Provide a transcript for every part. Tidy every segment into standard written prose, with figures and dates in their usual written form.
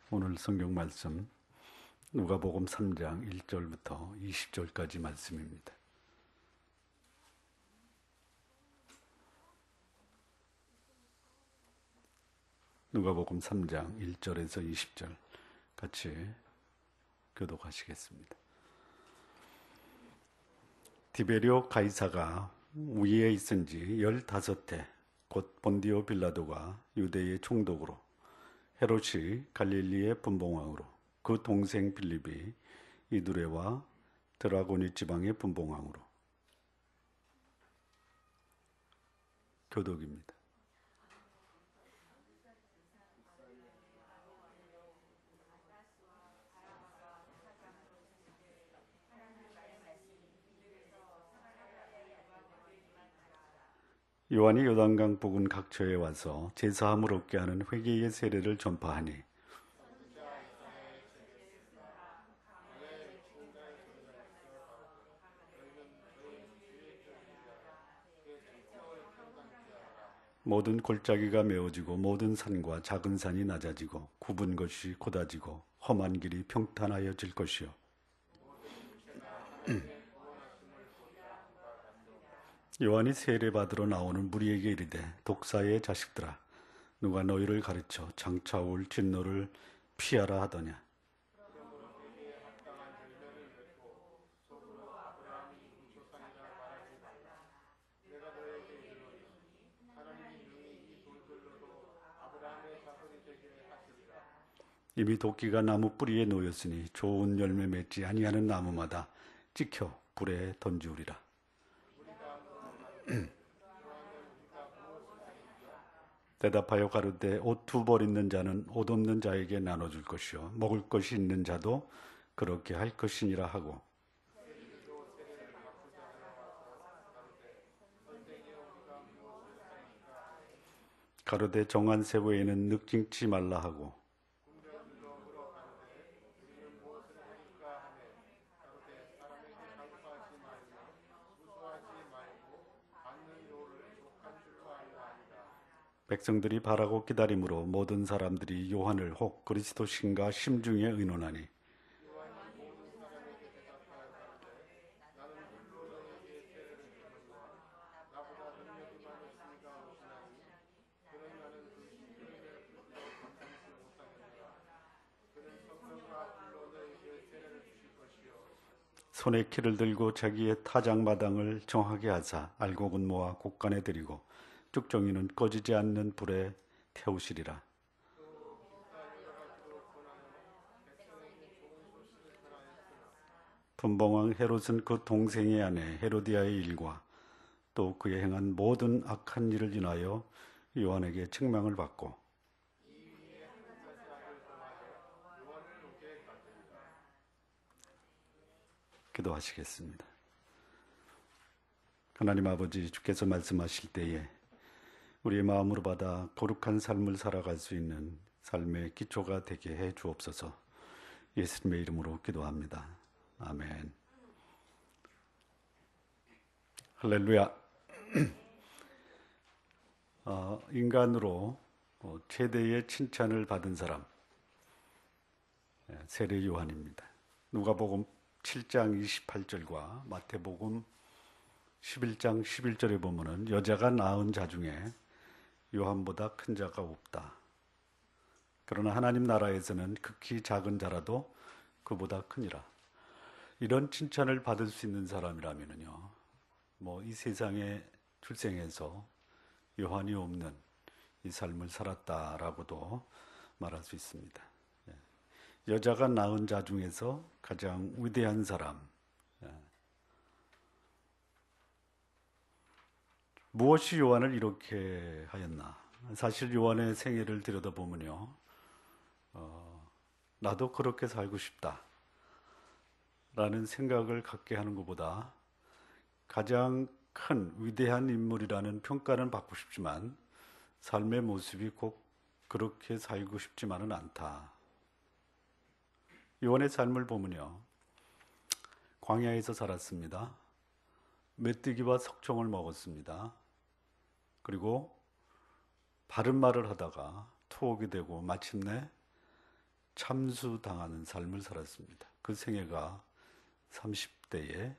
오늘 성경 말씀 누가복음 3장 1절부터 20절까지 말씀입니다. 누가복음 3장 1절에서 20절 같이 교독하시겠습니다. 디베리오 가이사가 위에 있은 지 15해 곧 본디오 빌라도가 유대의 총독으로 헤롯이 갈릴리의 분봉왕으로 그 동생 빌립이 이두레와 드라고니 지방의 분봉왕으로. 교독입니다. 요한이 요단강 부근 각처에 와서 제사함을 얻게 하는 회개의 세례를 전파하니 모든 골짜기가 메워지고 모든 산과 작은 산이 낮아지고 굽은 것이 곧아지고 험한 길이 평탄하여질 것이요 요한이 세례받으러 나오는 무리에게 이르되 독사의 자식들아 누가 너희를 가르쳐 장차 올 진노를 피하라 하더냐. 이미 도끼가 나무 뿌리에 놓였으니 좋은 열매 맺지 아니하는 나무마다 찍혀 불에 던지우리라. 대답하여 가로되 옷 2벌 있는 자는 옷 없는 자에게 나눠줄 것이요 먹을 것이 있는 자도 그렇게 할 것이니라 하고 가로되 정한 새 외에는 늑징치 말라 하고 백성들이 바라고 기다림으로 모든 사람들이 요한을 혹 그리스도신가 심중에 의논하니 손에 키를 들고 자기의 타작마당을 정하게 하사 알곡은 모아 곳간에 들이고 쭉정이는 꺼지지 않는 불에 태우시리라. 분봉왕 헤롯은 그 동생의 아내 헤로디아의 일과 또 그의 행한 모든 악한 일을 인하여 요한에게 책망을 받고 기도하시겠습니다. 하나님 아버지, 주께서 말씀하실 때에 우리의 마음으로 받아 거룩한 삶을 살아갈 수 있는 삶의 기초가 되게 해 주옵소서. 예수님의 이름으로 기도합니다. 아멘. 할렐루야. 인간으로 최대의 칭찬을 받은 사람, 세례 요한입니다. 누가복음 7장 28절과 마태복음 11장 11절에 보면은 여자가 낳은 자 중에 요한보다 큰 자가 없다. 그러나 하나님 나라에서는 극히 작은 자라도 그보다 크니라. 이런 칭찬을 받을 수 있는 사람이라면요, 이 세상에 출생해서 요한이 없는 이 삶을 살았다라고도 말할 수 있습니다. 여자가 낳은 자 중에서 가장 위대한 사람. 무엇이 요한을 이렇게 하였나? 사실 요한의 생애를 들여다보면요, 나도 그렇게 살고 싶다 라는 생각을 갖게 하는 것보다 가장 큰 위대한 인물이라는 평가는 받고 싶지만 삶의 모습이 꼭 그렇게 살고 싶지만은 않다. 요한의 삶을 보면요, 광야에서 살았습니다. 메뚜기와 석청을 먹었습니다. 그리고 바른 말을 하다가 투옥이 되고 마침내 참수당하는 삶을 살았습니다. 그 생애가 30대의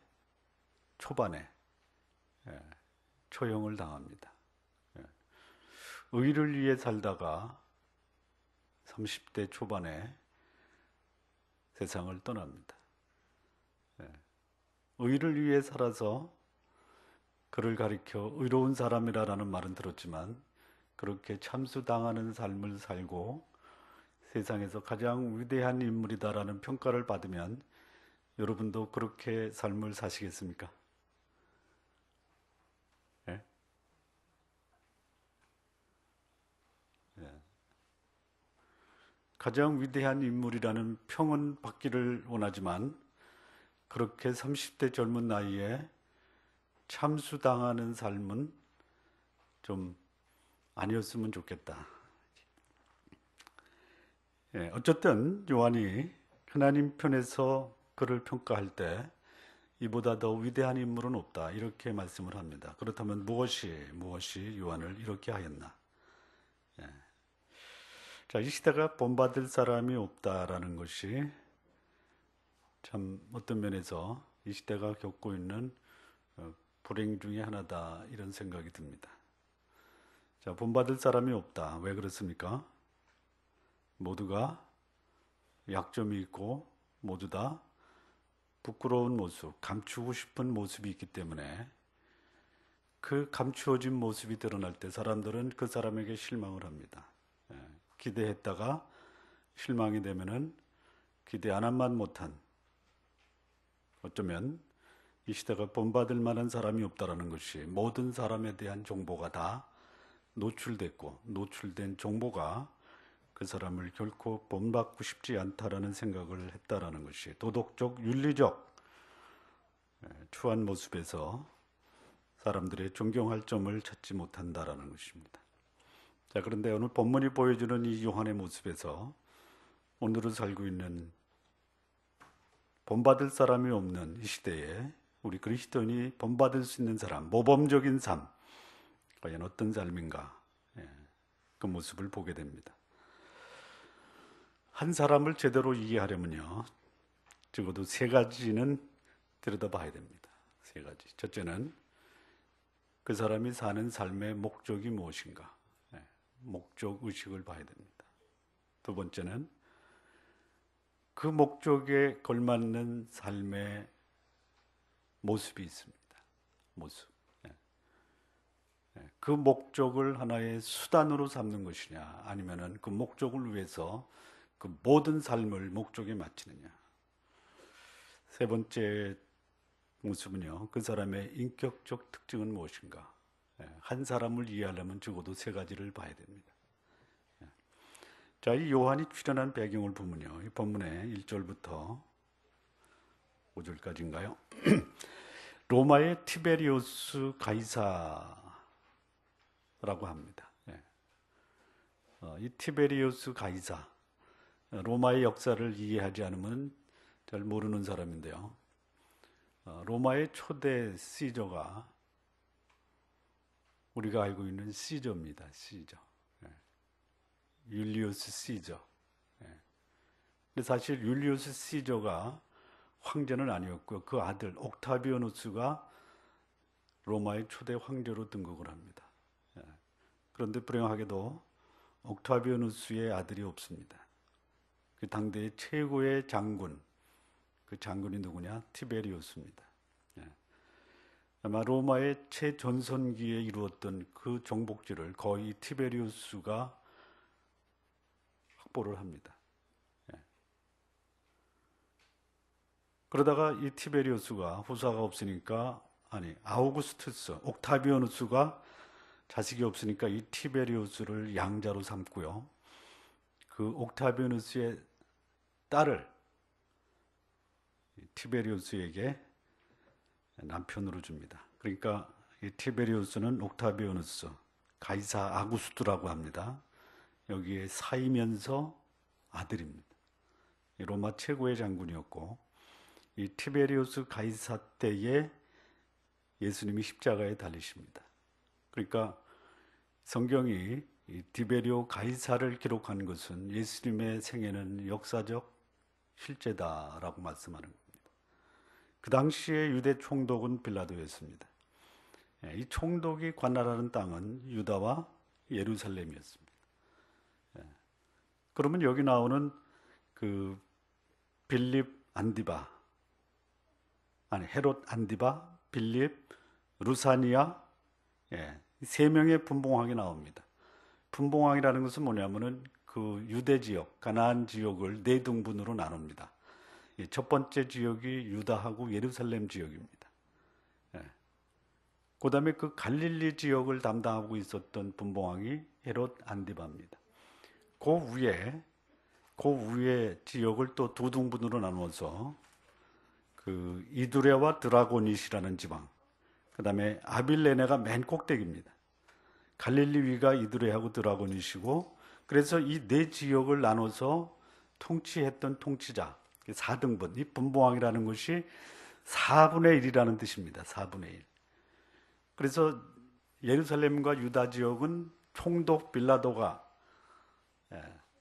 초반에 초형을 당합니다. 의를 위해 살다가 30대 초반에 세상을 떠납니다. 의를 위해 살아서 그를 가리켜 의로운 사람이라는 말은 들었지만 그렇게 참수당하는 삶을 살고 세상에서 가장 위대한 인물이다라는 평가를 받으면 여러분도 그렇게 삶을 사시겠습니까? 예? 예. 가장 위대한 인물이라는 평은 받기를 원하지만 그렇게 30대 젊은 나이에 참수당하는 삶은 좀 아니었으면 좋겠다. 어쨌든 요한이 하나님 편에서 그를 평가할 때 이보다 더 위대한 인물은 없다 이렇게 말씀을 합니다. 그렇다면 무엇이 요한을 이렇게 하였나? 자, 이 시대가 본받을 사람이 없다라는 것이 참 어떤 면에서 이 시대가 겪고 있는 불행 중에 하나다 이런 생각이 듭니다. 자, 본받을 사람이 없다. 왜 그렇습니까? 모두가 약점이 있고 모두 다 부끄러운 모습, 감추고 싶은 모습이 있기 때문에 그 감추어진 모습이 드러날 때 사람들은 그 사람에게 실망을 합니다. 기대했다가 실망이 되면은 기대 안 한 만 못한, 어쩌면 이 시대가 본받을 만한 사람이 없다라는 것이 모든 사람에 대한 정보가 다 노출됐고 노출된 정보가 그 사람을 결코 본받고 싶지 않다라는 생각을 했다라는 것이 도덕적, 윤리적 추한 모습에서 사람들의 존경할 점을 찾지 못한다라는 것입니다. 자, 그런데 오늘 본문이 보여주는 이 요한의 모습에서 오늘을 살고 있는 본받을 사람이 없는 이 시대에 우리 그리스도인이 본받을 수 있는 사람, 모범적인 삶, 과연 어떤 삶인가? 그 모습을 보게 됩니다. 한 사람을 제대로 이해하려면요, 적어도 세 가지는 들여다봐야 됩니다. 세 가지. 첫째는 그 사람이 사는 삶의 목적이 무엇인가? 목적 의식을 봐야 됩니다. 두 번째는 그 목적에 걸맞는 삶의 모습이 있습니다. 모습. 그 목적을 하나의 수단으로 삼는 것이냐, 아니면은 그 목적을 위해서 그 모든 삶을 목적에 맞추느냐. 세 번째 모습은요, 그 사람의 인격적 특징은 무엇인가. 한 사람을 이해하려면 적어도 세 가지를 봐야 됩니다. 자, 이 요한이 출연한 배경을 보면요, 이 본문의 1절부터 5절까지인가요? 로마의 티베리우스 가이사라고 합니다. 이 티베리우스 가이사, 로마의 역사를 이해하지 않으면 잘 모르는 사람인데요. 로마의 초대 시저가 우리가 알고 있는 시저입니다. 시저. 율리우스 시저. 근데 사실 율리우스 시저가 황제는 아니었고요. 그 아들 옥타비아누스가 로마의 초대 황제로 등극을 합니다. 그런데 불행하게도 옥타비아누스의 아들이 없습니다. 그 당대의 최고의 장군, 그 장군이 누구냐? 티베리우스입니다. 아마 로마의 최전성기에 이루었던 그 정복지를 거의 티베리우스가 확보를 합니다. 그러다가 이 티베리우스가 후사가 없으니까, 아우구스투스, 옥타비아누스가 자식이 없으니까 이 티베리우스를 양자로 삼고요. 그 옥타비아누스의 딸을 티베리우스에게 남편으로 줍니다. 그러니까 이 티베리우스는 옥타비아누스, 가이사 아구스투라고 합니다. 여기에 사이면서 아들입니다. 로마 최고의 장군이었고, 이 티베리우스 가이사 때에 예수님이 십자가에 달리십니다. 그러니까 성경이 이 디베리오 가이사를 기록한 것은 예수님의 생애는 역사적 실제다라고 말씀하는 겁니다. 그 당시에 유대 총독은 빌라도였습니다. 이 총독이 관할하는 땅은 유다와 예루살렘이었습니다. 그러면 여기 나오는 그 빌립 안디바, 헤롯 안디바, 빌립, 루사니아, 세 명의 분봉왕이 나옵니다. 분봉왕이라는 것은 뭐냐면은 그 유대 지역, 가나안 지역을 네 등분으로 나눕니다. 첫 번째 지역이 유다하고 예루살렘 지역입니다. 그 다음에 그 갈릴리 지역을 담당하고 있었던 분봉왕이 헤롯 안디바입니다. 그 위에 지역을 또 두 등분으로 나누어서 그 이두레와 드라고닛이라는 지방, 그 다음에 아빌레네가 맨 꼭대기입니다. 갈릴리 위가 이두레하고 드라고닛이고, 그래서 이 네 지역을 나눠서 통치했던 통치자, 4등분, 이 분봉왕이라는 것이 4분의 1이라는 뜻입니다. 4분의 1. 그래서 예루살렘과 유다 지역은 총독 빌라도가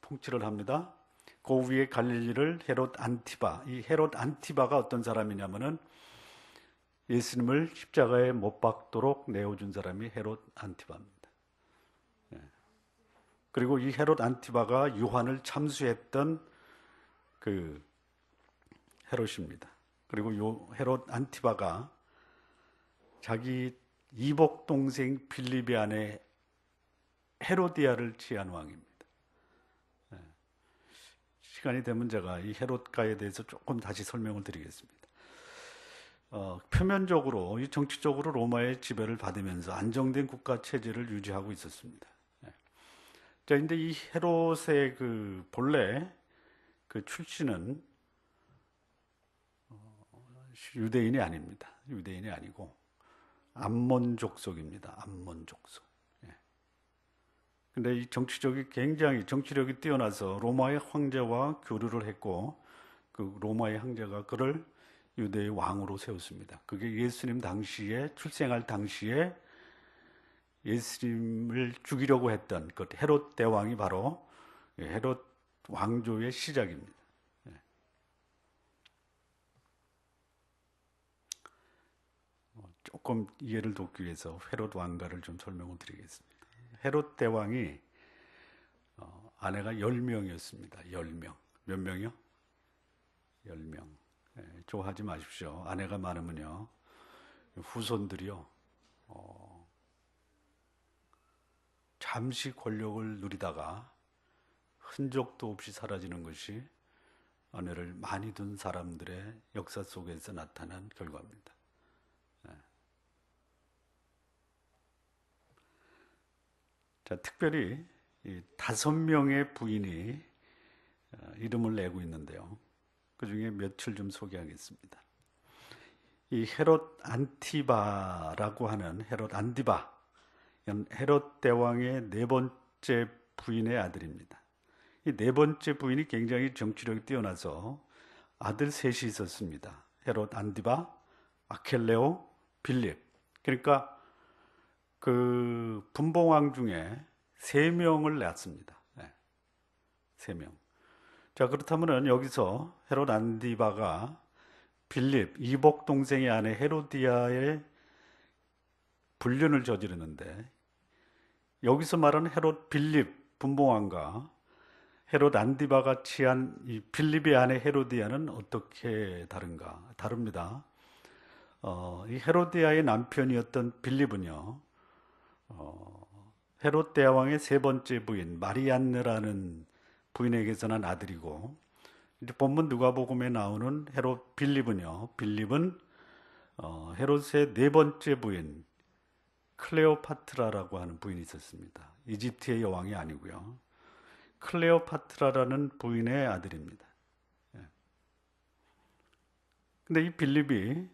통치를 합니다. 그 위에 갈릴리를 헤롯 안티바, 이 헤롯 안티바가 어떤 사람이냐면은 예수님을 십자가에 못 박도록 내어준 사람이 헤롯 안티바입니다. 그리고 이 헤롯 안티바가 요한을 참수했던 그 헤롯입니다. 그리고 요 헤롯 안티바가 자기 이복 동생 빌립의 아내 헤로디아를 취한 왕입니다. 시간이 되면 제가 이 헤롯가에 대해서 조금 다시 설명을 드리겠습니다. 표면적으로, 이 정치적으로 로마의 지배를 받으면서 안정된 국가 체제를 유지하고 있었습니다. 자, 근데 이 헤롯의 그 본래 그 출신은 유대인이 아닙니다. 유대인이 아니고 암몬 족속입니다. 암몬 족속. 근데 이 굉장히 정치력이 뛰어나서 로마의 황제와 교류를 했고, 그 로마의 황제가 그를 유대의 왕으로 세웠습니다. 그게 예수님 당시에, 출생할 당시에 예수님을 죽이려고 했던 그 헤롯 대왕이 바로 헤롯 왕조의 시작입니다. 조금 이해를 돕기 위해서 헤롯 왕가를 좀 설명을 드리겠습니다. 헤롯 대왕이 아내가 10명이었습니다. 10명. 몇 명이요? 10명. 좋아하지 마십시오. 아내가 많으면요, 후손들이요, 잠시 권력을 누리다가 흔적도 없이 사라지는 것이 아내를 많이 둔 사람들의 역사 속에서 나타난 결과입니다. 자, 특별히 이 5명의 부인이 이름을 내고 있는데요. 그 중에 몇을 좀 소개하겠습니다. 이 헤롯 안티바라고 하는 헤롯 안디바, 헤롯 대왕의 네 번째 부인의 아들입니다. 이 네 번째 부인이 굉장히 정치력이 뛰어나서 아들 셋이 있었습니다. 헤롯 안디바, 아켈레오, 빌립. 그러니까 그 분봉왕 중에 3명을 낳았습니다. 3명. 자, 그렇다면 여기서 헤롯 안디바가 빌립, 이복 동생의 아내 헤로디아의 불륜을 저지르는데, 여기서 말하는 헤롯 빌립 분봉왕과 헤롯 안디바가 취한 이 빌립의 아내 헤로디아는 어떻게 다른가? 다릅니다. 이 헤로디아의 남편이었던 빌립은요, 헤롯 대왕의 세 번째 부인 마리안느라는 부인에게서 난 아들이고, 이제 본문 누가복음에 나오는 헤롯 빌립은요, 빌립은 헤롯의 네 번째 부인 클레오파트라라고 하는 부인이 있었습니다. 이집트의 여왕이 아니고요, 클레오파트라라는 부인의 아들입니다. 근데 이 빌립이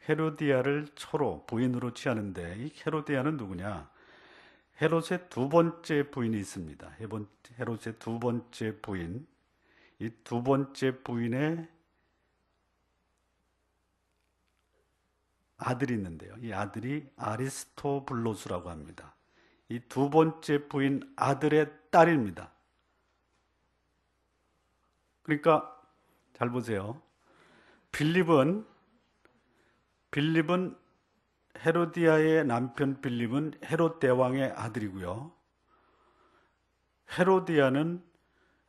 헤로디아를 초로 부인으로 취하는데, 이 헤로디아는 누구냐? 헤롯의 두 번째 부인이 있습니다. 헤롯의 두 번째 부인, 이 두 번째 부인의 아들이 있는데요. 이 아들이 아리스토블로스라고 합니다. 이 두 번째 부인 아들의 딸입니다. 그러니까 잘 보세요. 빌립은 헤로디아의 남편 빌립은 헤롯 대왕의 아들이고요. 헤로디아는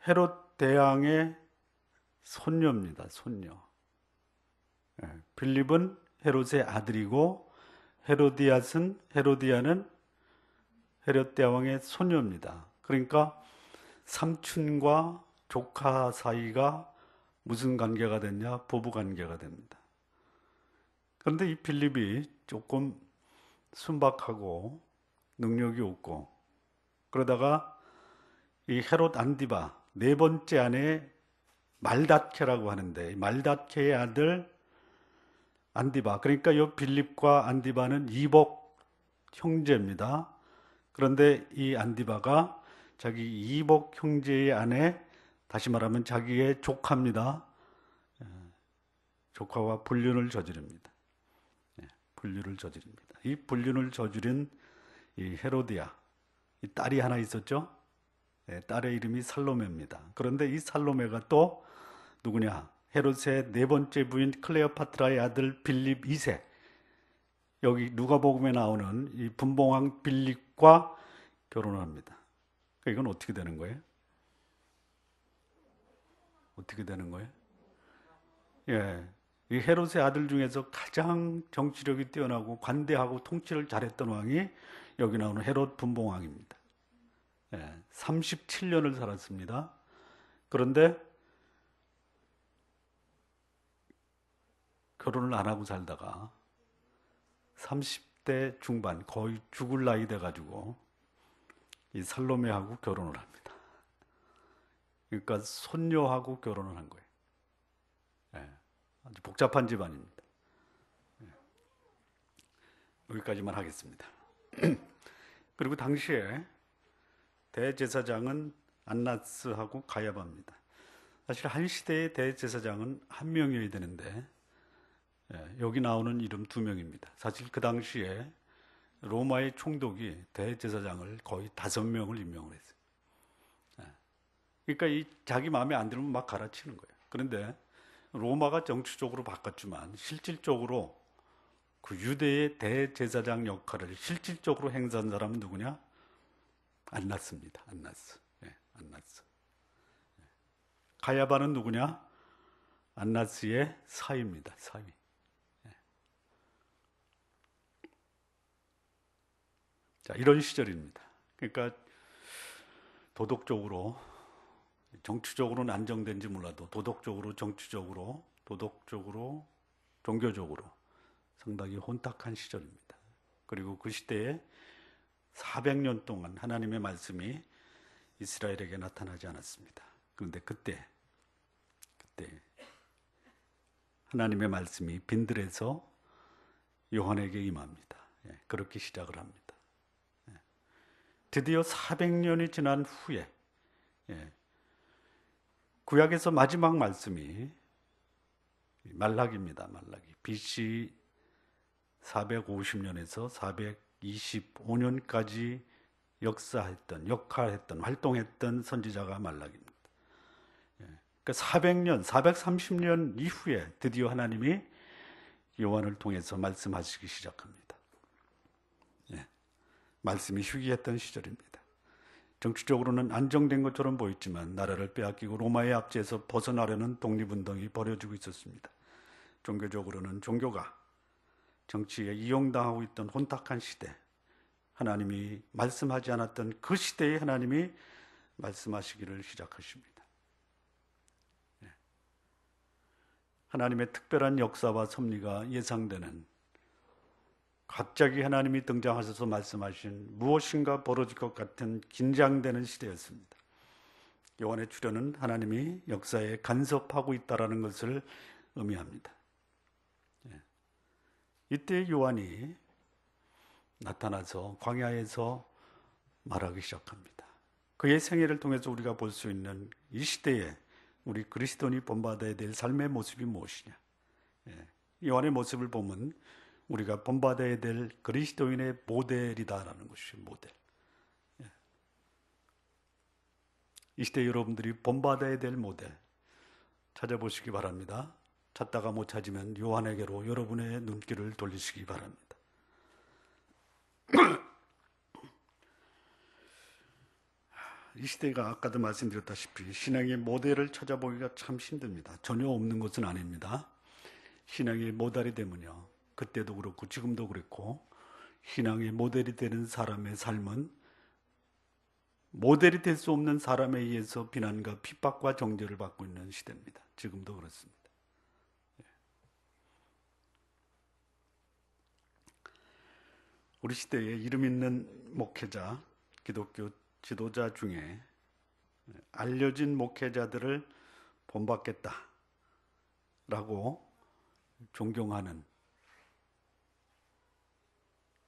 헤롯 대왕의 손녀입니다. 손녀. 빌립은 헤롯의 아들이고 헤로디아는 헤롯 대왕의 손녀입니다. 그러니까 삼촌과 조카 사이가 무슨 관계가 됐냐? 부부 관계가 됩니다. 그런데 이 빌립이 조금 순박하고 능력이 없고 그러다가 이 헤롯 안디바 네 번째 아내 말닷케라고 하는데 말닷케의 아들 안디바, 그러니까 이 빌립과 안디바는 이복 형제입니다. 그런데 이 안디바가 자기 이복 형제의 아내, 다시 말하면 자기의 조카입니다. 조카와 불륜을 저지릅니다. 불륜을 저지릅니다. 이 불륜을 저지른 이 헤로디아, 이 딸이 하나 있었죠. 딸의 이름이 살로메입니다. 그런데 이 살로메가 또 누구냐? 헤롯의 네 번째 부인 클레오파트라의 아들 빌립 2세. 여기 누가복음에 나오는 이 분봉왕 빌립과 결혼을 합니다. 이건 어떻게 되는 거예요? 어떻게 되는 거예요? 예. 이 헤롯의 아들 중에서 가장 정치력이 뛰어나고 관대하고 통치를 잘했던 왕이 여기 나오는 헤롯 분봉왕입니다. 37년을 살았습니다. 그런데 결혼을 안 하고 살다가 30대 중반, 거의 죽을 나이 돼가지고 이 살로메하고 결혼을 합니다. 그러니까 손녀하고 결혼을 한 거예요. 아주 복잡한 집안입니다. 여기까지만 하겠습니다. 그리고 당시에 대제사장은 안나스하고 가야바입니다. 사실 한 시대의 대제사장은 한 명이어야 되는데 여기 나오는 이름 두 명입니다. 사실 그 당시에 로마의 총독이 대제사장을 거의 5명을 임명을 했어요. 그러니까 이 자기 마음에 안 들면 막 갈아치는 거예요. 그런데 로마가 정치적으로 바꿨지만 실질적으로 그 유대의 대제사장 역할을 실질적으로 행사한 사람은 누구냐? 안나스입니다. 안나스. 안나스. 가야바는 누구냐? 안나스의 사위입니다. 사위. 자, 이런 시절입니다. 그러니까 도덕적으로, 정치적으로는 안정된지 몰라도 도덕적으로, 정치적으로, 종교적으로 상당히 혼탁한 시절입니다. 그리고 그 시대에 400년 동안 하나님의 말씀이 이스라엘에게 나타나지 않았습니다. 그런데 그때 하나님의 말씀이 빈들에서 요한에게 임합니다. 그렇게 시작을 합니다. 드디어 400년이 지난 후에 구약에서 마지막 말씀이 말라기입니다. 말라기. BC 450년에서 425년까지 역할했던, 활동했던 선지자가 말라기입니다. 그러니까 400년, 430년 이후에 드디어 하나님이 요한을 통해서 말씀하시기 시작합니다. 말씀이 휴기했던 시절입니다. 정치적으로는 안정된 것처럼 보였지만 나라를 빼앗기고 로마의 압제에서 벗어나려는 독립운동이 벌어지고 있었습니다. 종교적으로는 종교가 정치에 이용당하고 있던 혼탁한 시대, 하나님이 말씀하지 않았던 그 시대에 하나님이 말씀하시기를 시작하십니다. 하나님의 특별한 역사와 섭리가 예상되는, 갑자기 하나님이 등장하셔서 말씀하신 무엇인가 벌어질 것 같은 긴장되는 시대였습니다. 요한의 출현은 하나님이 역사에 간섭하고 있다는 것을 의미합니다. 이때 요한이 나타나서 광야에서 말하기 시작합니다. 그의 생애를 통해서 우리가 볼 수 있는 이 시대에 우리 그리스도인이 본받아야 될 삶의 모습이 무엇이냐. 요한의 모습을 보면 우리가 본받아야 될 그리스도인의 모델이다라는 것이 모델. 이 시대 여러분들이 본받아야 될 모델 찾아보시기 바랍니다. 찾다가 못 찾으면 요한에게로 여러분의 눈길을 돌리시기 바랍니다. 이 시대가 아까도 말씀드렸다시피 신앙의 모델을 찾아보기가 참 힘듭니다. 전혀 없는 것은 아닙니다. 신앙의 모델이 되면요, 그때도 그렇고 지금도 그렇고 신앙의 모델이 되는 사람의 삶은 모델이 될 수 없는 사람에 의해서 비난과 핍박과 정죄를 받고 있는 시대입니다. 지금도 그렇습니다. 우리 시대에 이름 있는 목회자, 기독교 지도자 중에 알려진 목회자들을 본받겠다라고 존경하는,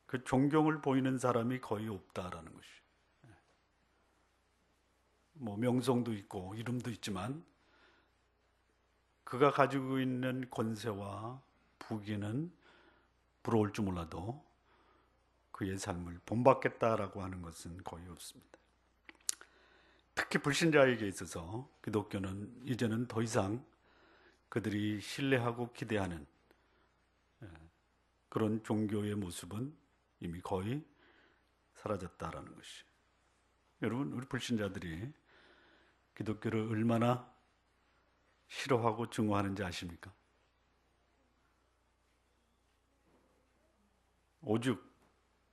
그 존경을 보이는 사람이 거의 없다라는 것이죠. 뭐 명성도 있고 이름도 있지만 그가 가지고 있는 권세와 부귀는 부러울 줄 몰라도 그의 삶을 본받겠다라고 하는 것은 거의 없습니다. 특히 불신자에게 있어서 기독교는 이제는 더 이상 그들이 신뢰하고 기대하는 그런 종교의 모습은 이미 거의 사라졌다라는 것이. 여러분, 우리 불신자들이 기독교를 얼마나 싫어하고 증오하는지 아십니까? 오죽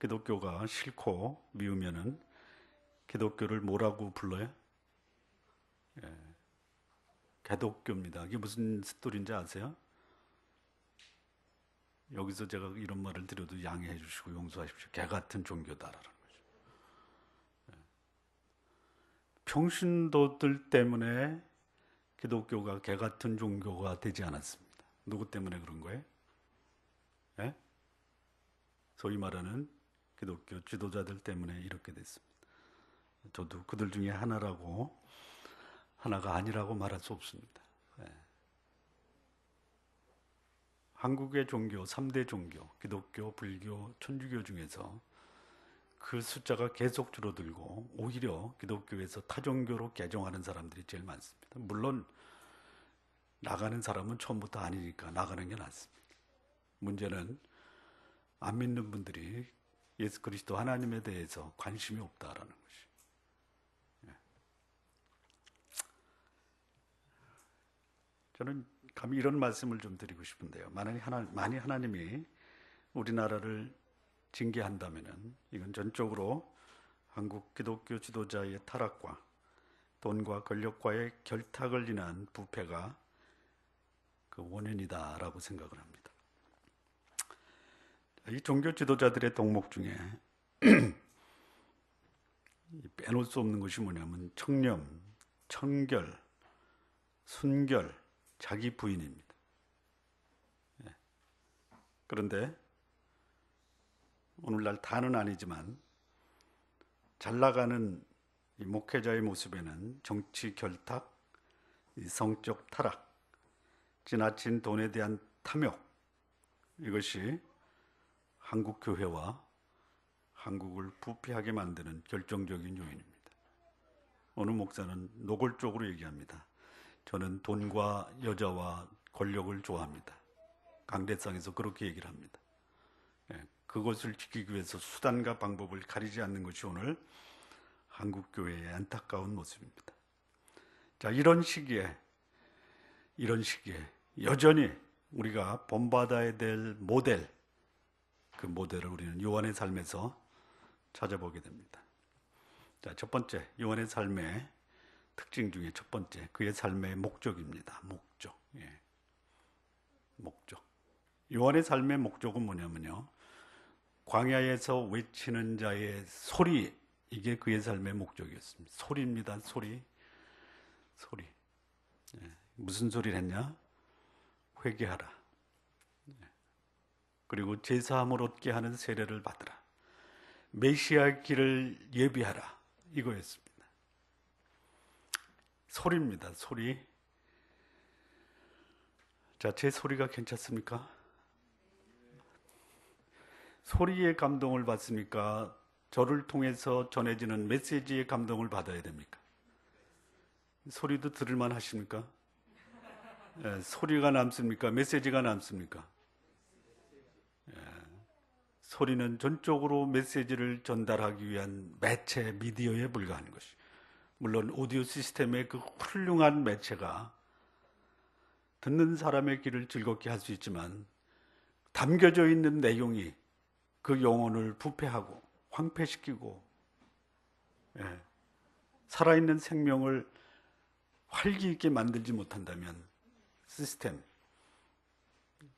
기독교가 싫고 미우면은 기독교를 뭐라고 불러요? 개독교입니다. 이게 무슨 스토리인지 아세요? 여기서 제가 이런 말을 드려도 양해해 주시고 용서하십시오. 개 같은 종교다라는 거죠. 평신도들 때문에 기독교가 개 같은 종교가 되지 않았습니다. 누구 때문에 그런 거예요? 예? 소위 말하는 기독교 지도자들 때문에 이렇게 됐습니다. 저도 그들 중에 하나가 아니라고 말할 수 없습니다. 한국의 종교, 3대 종교, 기독교, 불교, 천주교 중에서 그 숫자가 계속 줄어들고 오히려 기독교에서 타종교로 개종하는 사람들이 제일 많습니다. 물론 나가는 사람은 처음부터 아니니까 나가는 게 낫습니다. 문제는 안 믿는 분들이 예수 그리스도 하나님에 대해서 관심이 없다라는 것이. 저는 감히 이런 말씀을 좀 드리고 싶은데요. 만약에 하나님이 우리나라를 징계한다면은 이건 전적으로 한국 기독교 지도자의 타락과 돈과 권력과의 결탁을 인한 부패가 그 원인이다라고 생각을 합니다. 이 종교 지도자들의 덕목 중에 빼놓을 수 없는 것이 뭐냐면 청렴, 청결, 순결, 자기 부인입니다. 그런데 오늘날 다는 아니지만 잘 나가는 이 목회자의 모습에는 정치 결탁, 성적 타락, 지나친 돈에 대한 탐욕, 이것이 한국 교회와 한국을 부패하게 만드는 결정적인 요인입니다. 어느 목사는 노골적으로 얘기합니다. 저는 돈과 여자와 권력을 좋아합니다. 강대상에서 그렇게 얘기를 합니다. 그것을 지키기 위해서 수단과 방법을 가리지 않는 것이 오늘 한국 교회의 안타까운 모습입니다. 자, 이런 시기에 여전히 우리가 본받아야 될 모델, 그 모델을 우리는 요한의 삶에서 찾아보게 됩니다. 자, 첫 번째, 요한의 삶의 특징 중에 첫 번째, 그의 삶의 목적입니다. 목적. 목적. 요한의 삶의 목적은 뭐냐면요, 광야에서 외치는 자의 소리, 이게 그의 삶의 목적이었습니다. 소리입니다. 소리. 무슨 소리를 했냐? 회개하라. 그리고 제사함을 얻게 하는 세례를 받으라. 메시아의 길을 예비하라. 이거였습니다. 소리입니다. 소리. 자, 제 소리가 괜찮습니까? 소리의 감동을 받습니까? 저를 통해서 전해지는 메시지의 감동을 받아야 됩니까? 소리도 들을만 하십니까? 예, 소리가 남습니까? 메시지가 남습니까? 예, 소리는 전적으로 메시지를 전달하기 위한 매체, 미디어에 불과한 것이. 물론 오디오 시스템의 그 훌륭한 매체가 듣는 사람의 귀를 즐겁게 할 수 있지만 담겨져 있는 내용이 그 영혼을 부패하고 황폐시키고, 예, 살아있는 생명을 활기 있게 만들지 못한다면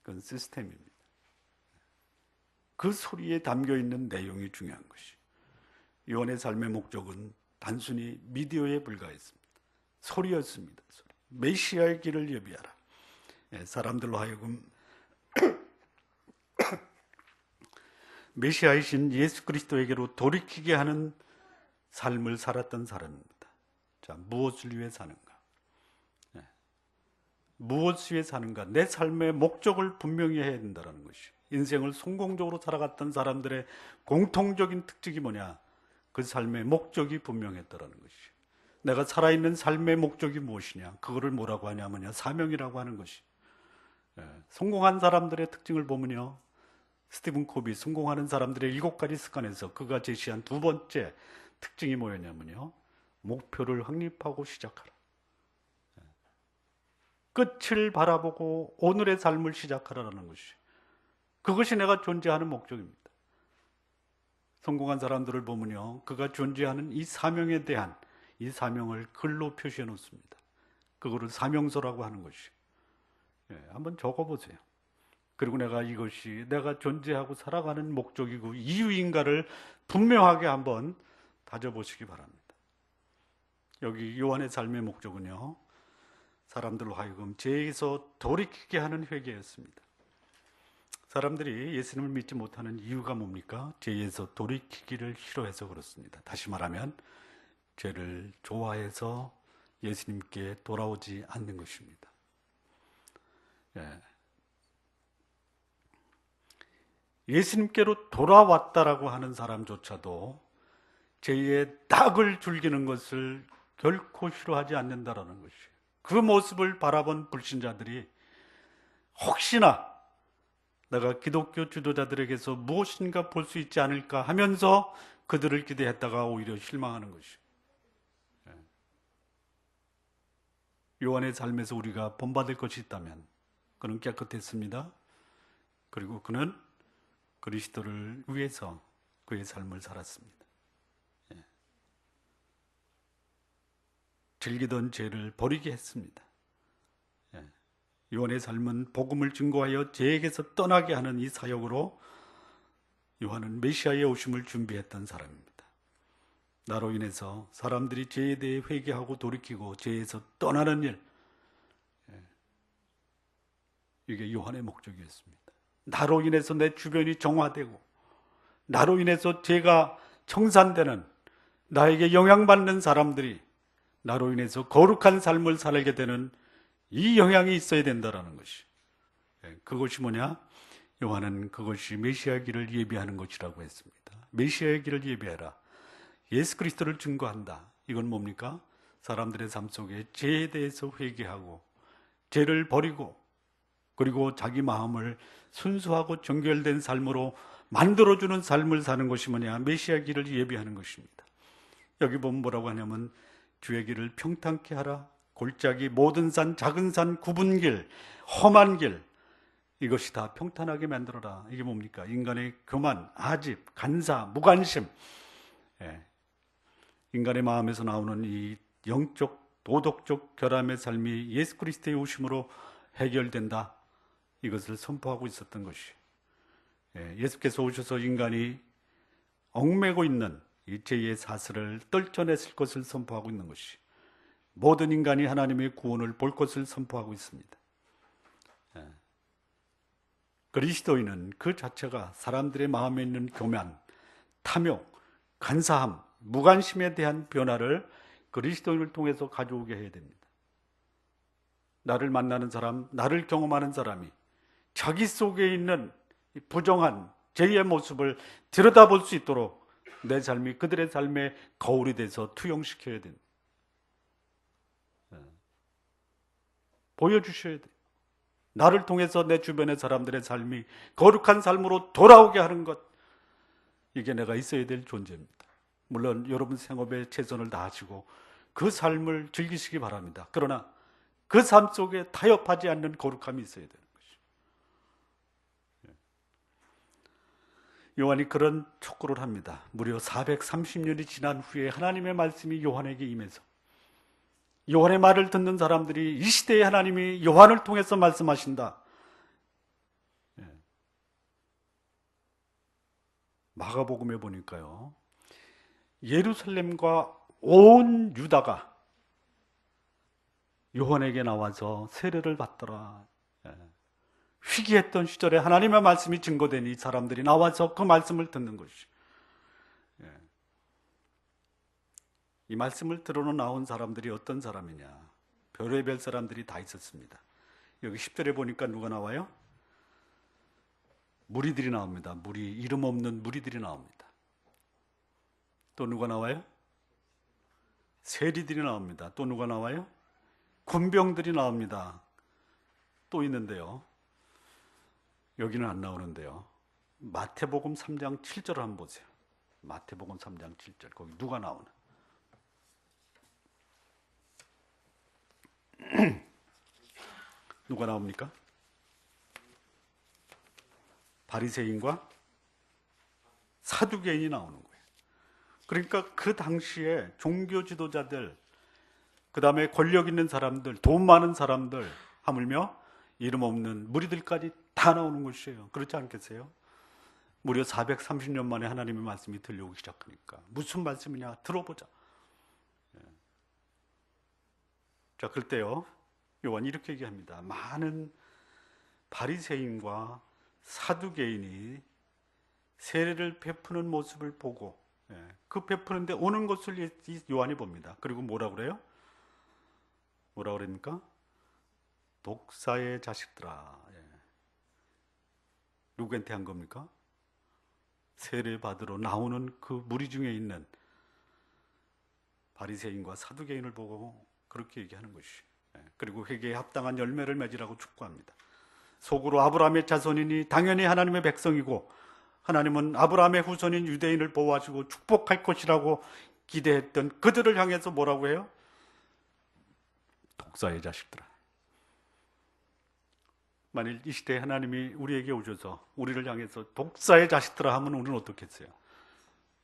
그건 시스템입니다. 그 소리에 담겨 있는 내용이 중요한 것이. 요한의 삶의 목적은 단순히 미디어에 불과했습니다. 소리였습니다. 소리. 메시아의 길을 예비하라. 예, 사람들로 하여금 메시아이신 예수 그리스도에게로 돌이키게 하는 삶을 살았던 사람입니다. 자, 무엇을 위해 사는가? 예. 무엇을 위해 사는가? 내 삶의 목적을 분명히 해야 된다는 것이. 인생을 성공적으로 살아갔던 사람들의 공통적인 특징이 뭐냐? 그 삶의 목적이 분명했다는 것이. 내가 살아있는 삶의 목적이 무엇이냐? 그거를 뭐라고 하냐면요, 사명이라고 하는 것이. 예. 성공한 사람들의 특징을 보면요, 스티븐 코비 성공하는 사람들의 7가지 습관에서 그가 제시한 두 번째 특징이 뭐였냐면요, 목표를 확립하고 시작하라. 끝을 바라보고 오늘의 삶을 시작하라는 것이. 그것이 내가 존재하는 목적입니다. 성공한 사람들을 보면요, 그가 존재하는 이 사명에 대한 이 사명을 글로 표시해 놓습니다. 그거를 사명서라고 하는 것이. 예, 한번 적어보세요. 그리고 내가 이것이 내가 존재하고 살아가는 목적이고 이유인가를 분명하게 한번 다져보시기 바랍니다. 여기 요한의 삶의 목적은요, 사람들로 하여금 죄에서 돌이키게 하는 회개였습니다. 사람들이 예수님을 믿지 못하는 이유가 뭡니까? 죄에서 돌이키기를 싫어해서 그렇습니다. 다시 말하면 죄를 좋아해서 예수님께 돌아오지 않는 것입니다. 예. 예수님께로 돌아왔다라고 하는 사람조차도 죄의 낙을 즐기는 것을 결코 싫어하지 않는다라는 것이. 그 모습을 바라본 불신자들이 혹시나 내가 기독교 지도자들에게서 무엇인가 볼 수 있지 않을까 하면서 그들을 기대했다가 오히려 실망하는 것이. 요한의 삶에서 우리가 본받을 것이 있다면 그는 깨끗했습니다. 그리고 그는 그리스도를 위해서 그의 삶을 살았습니다. 예. 즐기던 죄를 버리게 했습니다. 예. 요한의 삶은 복음을 증거하여 죄에게서 떠나게 하는 이 사역으로 요한은 메시아의 오심을 준비했던 사람입니다. 나로 인해서 사람들이 죄에 대해 회개하고 돌이키고 죄에서 떠나는 일, 예. 이게 요한의 목적이었습니다. 나로 인해서 내 주변이 정화되고 나로 인해서 죄가 청산되는, 나에게 영향받는 사람들이 나로 인해서 거룩한 삶을 살게 되는 이 영향이 있어야 된다는 것이. 그것이 뭐냐? 요한은 그것이 메시아의 길을 예비하는 것이라고 했습니다. 메시아의 길을 예비해라. 예수 그리스도를 증거한다. 이건 뭡니까? 사람들의 삶 속에 죄에 대해서 회개하고 죄를 버리고 그리고 자기 마음을 순수하고 정결된 삶으로 만들어주는 삶을 사는 것이 뭐냐? 메시아 길을 예비하는 것입니다. 여기 보면 뭐라고 하냐면 주의 길을 평탄케 하라. 골짜기, 모든 산, 작은 산, 굽은 길, 험한 길, 이것이 다 평탄하게 만들어라. 이게 뭡니까? 인간의 교만, 아집, 간사, 무관심, 예. 인간의 마음에서 나오는 이 영적, 도덕적 결함의 삶이 예수 그리스도의 오심으로 해결된다. 이것을 선포하고 있었던 것이. 예수께서 오셔서 인간이 얽매고 있는 이 죄의 사슬을 떨쳐냈을 것을 선포하고 있는 것이. 모든 인간이 하나님의 구원을 볼 것을 선포하고 있습니다. 그리스도인은 그 자체가 사람들의 마음에 있는 교만, 탐욕, 간사함, 무관심에 대한 변화를 그리스도인을 통해서 가져오게 해야 됩니다. 나를 만나는 사람, 나를 경험하는 사람이 자기 속에 있는 부정한 죄의 모습을 들여다볼 수 있도록 내 삶이 그들의 삶의 거울이 돼서 투영시켜야 됩니다. 보여주셔야 돼요. 나를 통해서 내 주변의 사람들의 삶이 거룩한 삶으로 돌아오게 하는 것, 이게 내가 있어야 될 존재입니다. 물론 여러분 생업에 최선을 다하시고 그 삶을 즐기시기 바랍니다. 그러나 그 삶 속에 타협하지 않는 거룩함이 있어야 되는 것이죠. 요한이 그런 촉구를 합니다. 무려 430년이 지난 후에 하나님의 말씀이 요한에게 임해서 요한의 말을 듣는 사람들이 이 시대에 하나님이 요한을 통해서 말씀하신다. 마가복음에 보니까요, 예루살렘과 온 유다가 요한에게 나와서 세례를 받더라. 희귀했던 시절에 하나님의 말씀이 증거되니 사람들이 나와서 그 말씀을 듣는 것이. 이 말씀을 들어 나온 사람들이 어떤 사람이냐? 별의별 사람들이 다 있었습니다. 여기 10절에 보니까 누가 나와요? 무리들이 나옵니다. 이름 없는 무리들이 나옵니다. 또 누가 나와요? 세리들이 나옵니다. 또 누가 나와요? 군병들이 나옵니다. 또 있는데요, 여기는 안 나오는데요, 마태복음 3장 7절을 한번 보세요. 마태복음 3장 7절, 거기 누가 나오나? 누가 나옵니까? 바리새인과 사두개인이 나오는 거예요. 그러니까 그 당시에 종교 지도자들, 그 다음에 권력 있는 사람들, 돈 많은 사람들, 하물며 이름 없는 무리들까지 다 나오는 것이에요. 그렇지 않겠어요? 무려 430년 만에 하나님의 말씀이 들려오기 시작하니까 무슨 말씀이냐? 들어보자. 자, 그때요, 요한이 이렇게 얘기합니다. 많은 바리새인과 사두개인이 세례를 베푸는 모습을 보고, 그 베푸는데 오는 것을 요한이 봅니다. 그리고 뭐라고 그래요? 뭐라고 그럽니까? 독사의 자식들아. 누구한테 한 겁니까? 세례 받으러 나오는 그 무리 중에 있는 바리새인과 사두개인을 보고 그렇게 얘기하는 것이. 그리고 회개에 합당한 열매를 맺으라고 축구합니다. 속으로 아브라함의 자손이니 당연히 하나님의 백성이고, 하나님은 아브라함의 후손인 유대인을 보호하시고 축복할 것이라고 기대했던 그들을 향해서 뭐라고 해요? 독사의 자식들아. 만일 이 시대에 하나님이 우리에게 오셔서 우리를 향해서 독사의 자식들아 하면 우리는 어떻게 했어요?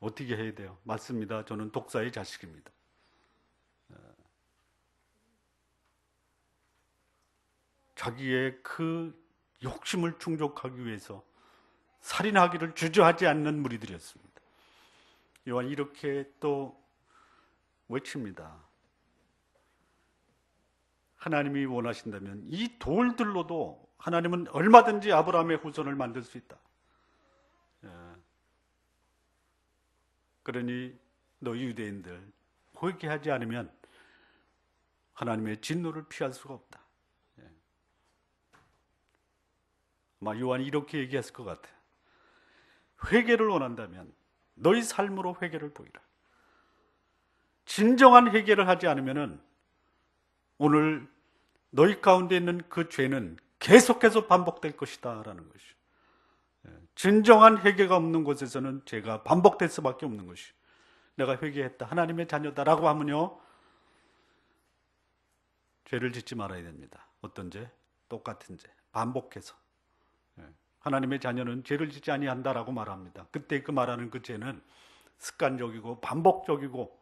어떻게 해야 돼요? 맞습니다. 저는 독사의 자식입니다. 자기의 그 욕심을 충족하기 위해서 살인하기를 주저하지 않는 무리들이었습니다. 요한 이렇게 또 외칩니다. 하나님이 원하신다면 이 돌들로도 하나님은 얼마든지 아브라함의 후손을 만들 수 있다. 그러니 너희 유대인들 회개하지 않으면 하나님의 진노를 피할 수가 없다. 아마 요한이 이렇게 얘기했을 것 같아요. 회개를 원한다면 너희 삶으로 회개를 보이라. 진정한 회개를 하지 않으면 오늘 너희 가운데 있는 그 죄는 계속해서 반복될 것이다 라는 것이. 진정한 회개가 없는 곳에서는 죄가 반복될 수밖에 없는 것이. 내가 회개했다, 하나님의 자녀다라고 하면요, 죄를 짓지 말아야 됩니다. 어떤 죄? 똑같은 죄, 반복해서. 하나님의 자녀는 죄를 짓지 아니한다라고 말합니다. 그때 그 말하는 그 죄는 습관적이고 반복적이고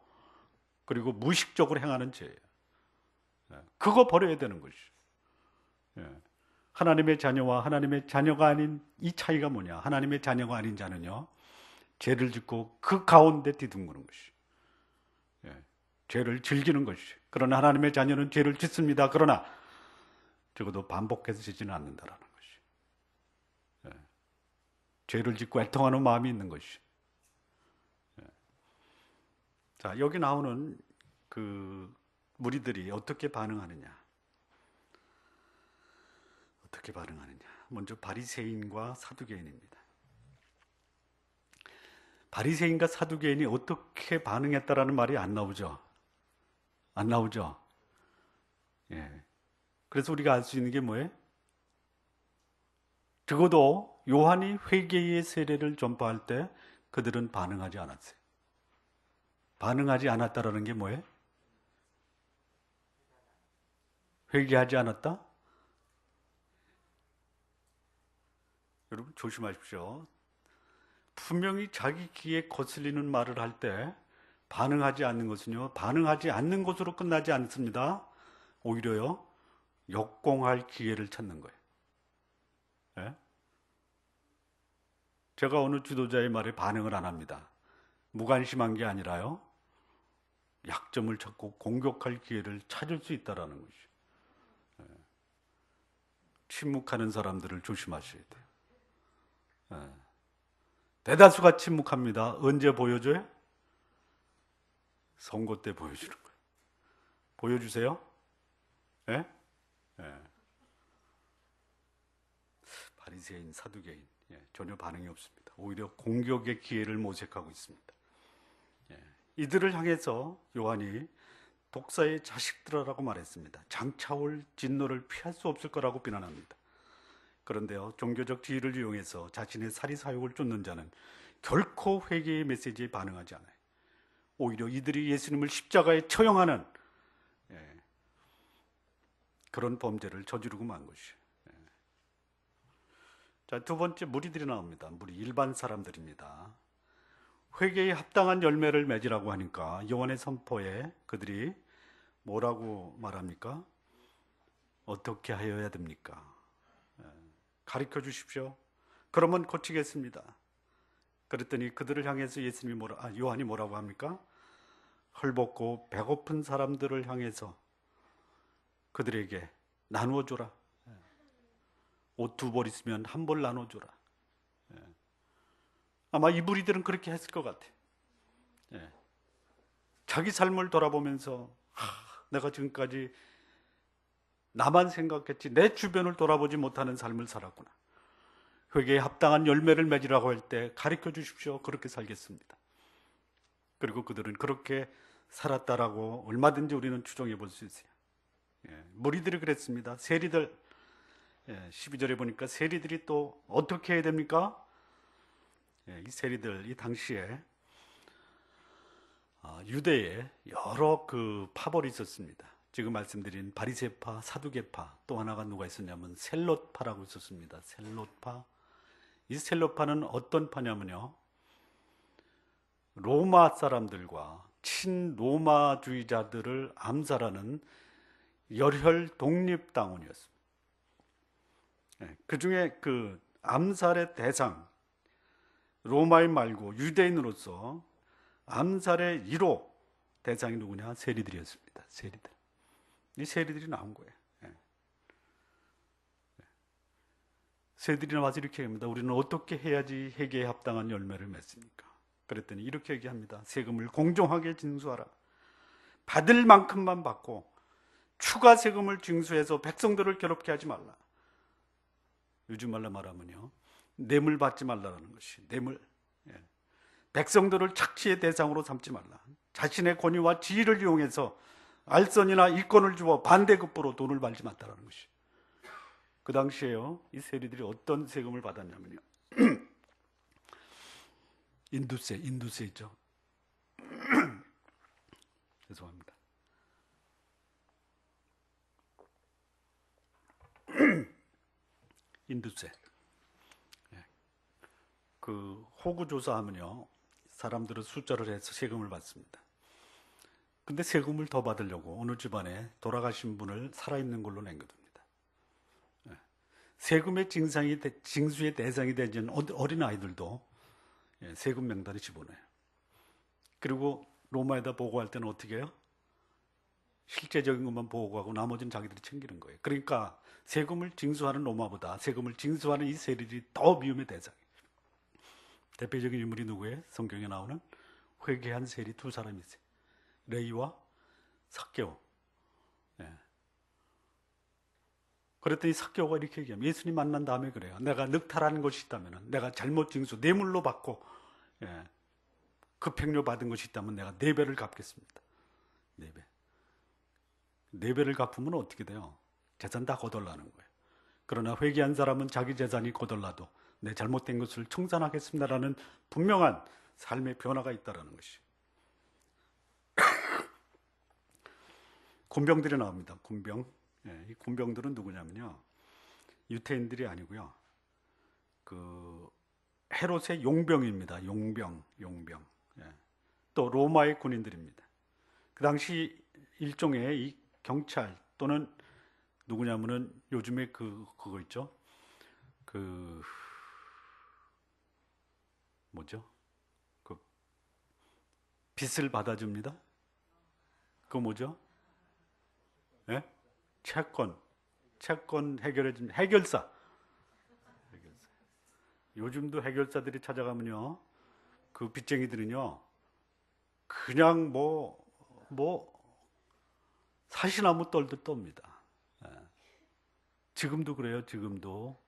그리고 무의식적으로 행하는 죄예요. 그거 버려야 되는 것이죠. 하나님의 자녀와 하나님의 자녀가 아닌 이 차이가 뭐냐? 하나님의 자녀가 아닌 자는요, 죄를 짓고 그 가운데 뒤둥그는 것이. 죄를 즐기는 것이. 그러나 하나님의 자녀는 죄를 짓습니다. 그러나 적어도 반복해서 짓지는 않는다라는 것이. 죄를 짓고 애통하는 마음이 있는 것이. 자, 여기 나오는 그 무리들이 어떻게 반응하느냐? 어떻게 반응하느냐? 먼저 바리새인과 사두개인입니다. 바리새인과 사두개인이 어떻게 반응했다라는 말이 안 나오죠? 안 나오죠? 예. 그래서 우리가 알 수 있는 게 뭐예요? 적어도 요한이 회개의 세례를 전파할 때 그들은 반응하지 않았어요. 반응하지 않았다라는 게 뭐예요? 회개하지 않았다? 여러분 조심하십시오. 분명히 자기 귀에 거슬리는 말을 할 때 반응하지 않는 것은요, 반응하지 않는 것으로 끝나지 않습니다. 오히려요, 역공할 기회를 찾는 거예요. 예? 제가 어느 지도자의 말에 반응을 안 합니다. 무관심한 게 아니라요, 약점을 찾고 공격할 기회를 찾을 수 있다는 것이죠. 침묵하는 사람들을 조심하셔야 돼요. 예. 대다수가 침묵합니다. 언제 보여줘요? 선거 때 보여주는 거예요. 보여주세요. 예? 예. 바리새인, 사두개인, 전혀 반응이 없습니다. 오히려 공격의 기회를 모색하고 있습니다. 이들을 향해서 요한이 독사의 자식들아라고 말했습니다. 장차올 진노를 피할 수 없을 거라고 비난합니다. 그런데요, 종교적 지위를 이용해서 자신의 사리사욕을 쫓는 자는 결코 회개의 메시지에 반응하지 않아요. 오히려 이들이 예수님을 십자가에 처형하는 그런 범죄를 저지르고 만 것이에요. 자, 두 번째, 무리들이 나옵니다. 무리, 일반 사람들입니다. 회개에 합당한 열매를 맺으라고 하니까 요한의 선포에 그들이 뭐라고 말합니까? 어떻게 하여야 됩니까? 가르쳐 주십시오. 그러면 고치겠습니다. 그랬더니 그들을 향해서 요한이 뭐라고 합니까? 헐벗고 배고픈 사람들을 향해서 그들에게 나누어 줘라. 옷 2벌 있으면 1벌 나눠줘라. 아마 이 무리들은 그렇게 했을 것 같아요. 자기 삶을 돌아보면서 내가 지금까지 나만 생각했지 내 주변을 돌아보지 못하는 삶을 살았구나. 회개에 합당한 열매를 맺으라고 할 때 가르쳐 주십시오. 그렇게 살겠습니다. 그리고 그들은 그렇게 살았다라고 얼마든지 우리는 추정해 볼 수 있어요. 무리들이 그랬습니다. 세리들, 12절에 보니까 세리들이 또 어떻게 해야 됩니까? 이 세리들, 이 당시에 유대에 여러 그 파벌이 있었습니다. 지금 말씀드린 바리새파, 사두개파, 또 하나가 누가 있었냐면 셀롯파라고 있었습니다. 셀롯파. 이 셀롯파는 어떤 파냐면요, 로마 사람들과 친로마주의자들을 암살하는 열혈 독립당원이었습니다. 그 중에 그 암살의 대상, 로마인 말고 유대인으로서 암살의 1호 대상이 누구냐? 세리들이었습니다. 세리들. 이 세리들이 나온 거예요. 세리들이 나와서 이렇게 합니다. 우리는 어떻게 해야지 회개에 합당한 열매를 맺습니까? 그랬더니 이렇게 얘기합니다. 세금을 공정하게 징수하라. 받을 만큼만 받고 추가 세금을 징수해서 백성들을 괴롭게 하지 말라. 요즘 말로 말하면요, 뇌물 받지 말라는 것이, 뇌물. 백성들을 착취의 대상으로 삼지 말라. 자신의 권위와 지위를 이용해서 알선이나 이권을 주어 반대급부로 돈을 받지 말라는 것이. 그 당시에요, 이 세리들이 어떤 세금을 받았냐면요, 인두세 있죠. 죄송합니다. 인두세. 그 호구 조사하면요, 사람들은 숫자를 해서 세금을 받습니다. 근데 세금을 더 받으려고 어느 집안에 돌아가신 분을 살아있는 걸로 남겨둡니다. 세금의 징수의 대상이 되는 어린 아이들도 세금 명단에 집어넣어요. 그리고 로마에다 보고할 때는 어떻게 해요? 실제적인 것만 보고하고 나머지는 자기들이 챙기는 거예요. 그러니까 세금을 징수하는 로마보다 세금을 징수하는 이 세리들이 더 미움의 대상이에요. 대표적인 인물이 누구예요? 성경에 나오는 회개한 세리 2사람이 있어요. 레위와 삭개오. 그랬더니 삭개오가 이렇게 얘기합니다. 예수님 만난 다음에 그래요. 내가 늑탈하는 것이 있다면, 내가 잘못 징수, 뇌물로 받고 급행료 받은 것이 있다면 내가 4배를 갚겠습니다. 4배. 4배를 갚으면 어떻게 돼요? 재산 다 거덜나는 거예요. 그러나 회개한 사람은 자기 재산이 거덜나도 내 잘못된 것을 청산하겠습니다라는 분명한 삶의 변화가 있다는 것이. 군병들이 나옵니다. 군병. 이 군병들은 누구냐면요, 유태인들이 아니고요, 그 헤롯의 용병입니다. 용병. 또 로마의 군인들입니다. 그 당시 일종의 이 경찰 또는 누구냐면은 요즘에 그거 있죠. 그 뭐죠? 그 빚을 받아줍니다. 그거 뭐죠? 예? 채권 해결해준 해결사. 요즘도 해결사들이 찾아가면요, 그 빚쟁이들은요, 그냥 사시나무 떨듯 떱니다. 지금도 그래요. 지금도.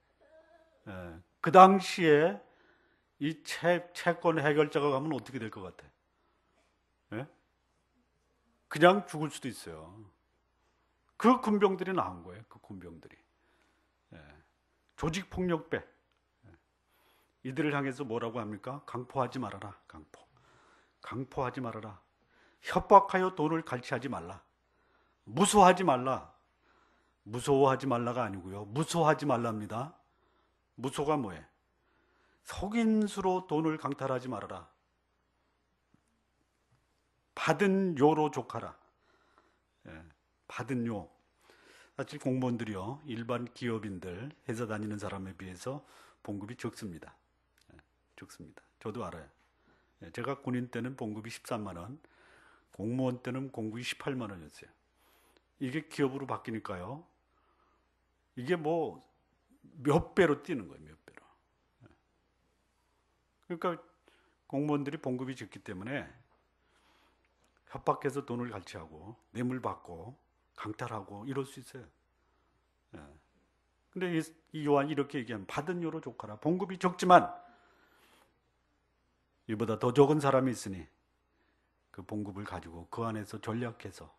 그 당시에 이 채권 해결자가 가면 어떻게 될 것 같아? 그냥 죽을 수도 있어요. 그 군병들이 나온 거예요. 그 군병들이. 조직폭력배. 이들을 향해서 뭐라고 합니까? 강포하지 말아라. 강포하지 말아라. 협박하여 돈을 갈취하지 말라. 무소하지 말라. 무서워하지 말라가 아니고요, 무소하지 말랍니다. 무소가 뭐예요? 속임수로 돈을 강탈하지 말아라. 받은 요로 족하라. 받은 요. 사실 공무원들이요, 일반 기업인들, 회사 다니는 사람에 비해서 봉급이 적습니다. 적습니다. 저도 알아요. 제가 군인 때는 봉급이 13만 원, 공무원 때는 봉급이 18만 원이었어요. 이게 기업으로 바뀌니까요, 이게 뭐 몇 배로 뛰는 거예요. 몇 배로. 그러니까 공무원들이 봉급이 적기 때문에 협박해서 돈을 갈취하고 뇌물 받고 강탈하고 이럴 수 있어요. 근데 이 요한이 이렇게 얘기하면 받은 요로 족하라. 봉급이 적지만 이보다 더 적은 사람이 있으니 그 봉급을 가지고 그 안에서 전략해서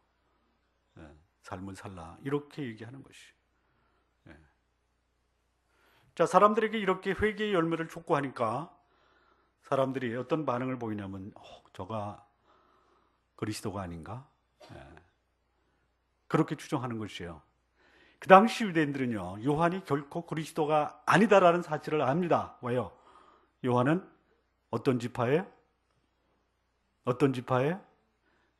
삶을 살라. 이렇게 얘기하는 것이. 자, 사람들에게 이렇게 회개의 열매를 촉구하니까 사람들이 어떤 반응을 보이냐면, 저가 그리스도가 아닌가? 그렇게 추정하는 것이에요. 그 당시 유대인들은요, 요한이 결코 그리스도가 아니다라는 사실을 압니다. 왜요? 요한은 어떤 지파예요? 어떤 지파예요?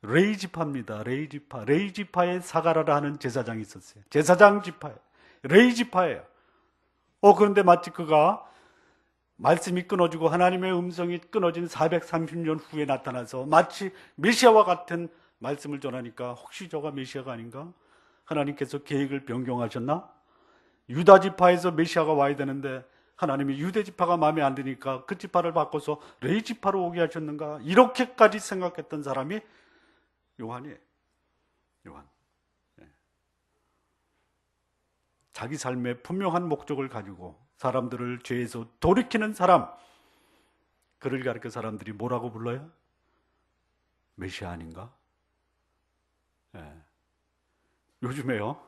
레위 지파입니다. 레위 지파에 사가라라 하는 제사장이 있었어요. 제사장 지파예요. 레위 지파예요. 그런데 마치 그가 말씀이 끊어지고 하나님의 음성이 끊어진 430년 후에 나타나서 마치 메시아와 같은 말씀을 전하니까, 혹시 저가 메시아가 아닌가? 하나님께서 계획을 변경하셨나? 유다 지파에서 메시아가 와야 되는데 하나님이 유대 지파가 마음에 안 드니까 그 지파를 바꿔서 레위 지파로 오게 하셨는가? 이렇게까지 생각했던 사람이 요한이에요. 요한. 자기 삶의 분명한 목적을 가지고 사람들을 죄에서 돌이키는 사람, 그를 가리켜 사람들이 뭐라고 불러요? 메시아 아닌가? 요즘에요,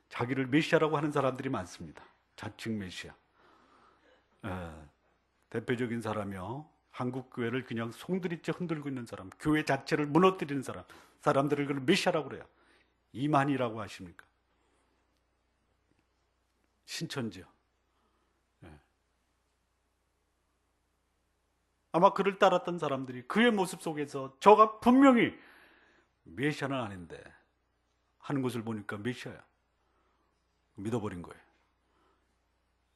자기를 메시아라고 하는 사람들이 많습니다. 자칭 메시아. 대표적인 사람이요, 한국 교회를 그냥 송두리째 흔들고 있는 사람, 교회 자체를 무너뜨리는 사람, 사람들을 그걸 메시아라고 그래요. 이만희라고 하십니까? 신천지요. 아마 그를 따랐던 사람들이 그의 모습 속에서 저가 분명히 메시아는 아닌데 하는 것을 보니까 메시아야. 믿어버린 거예요.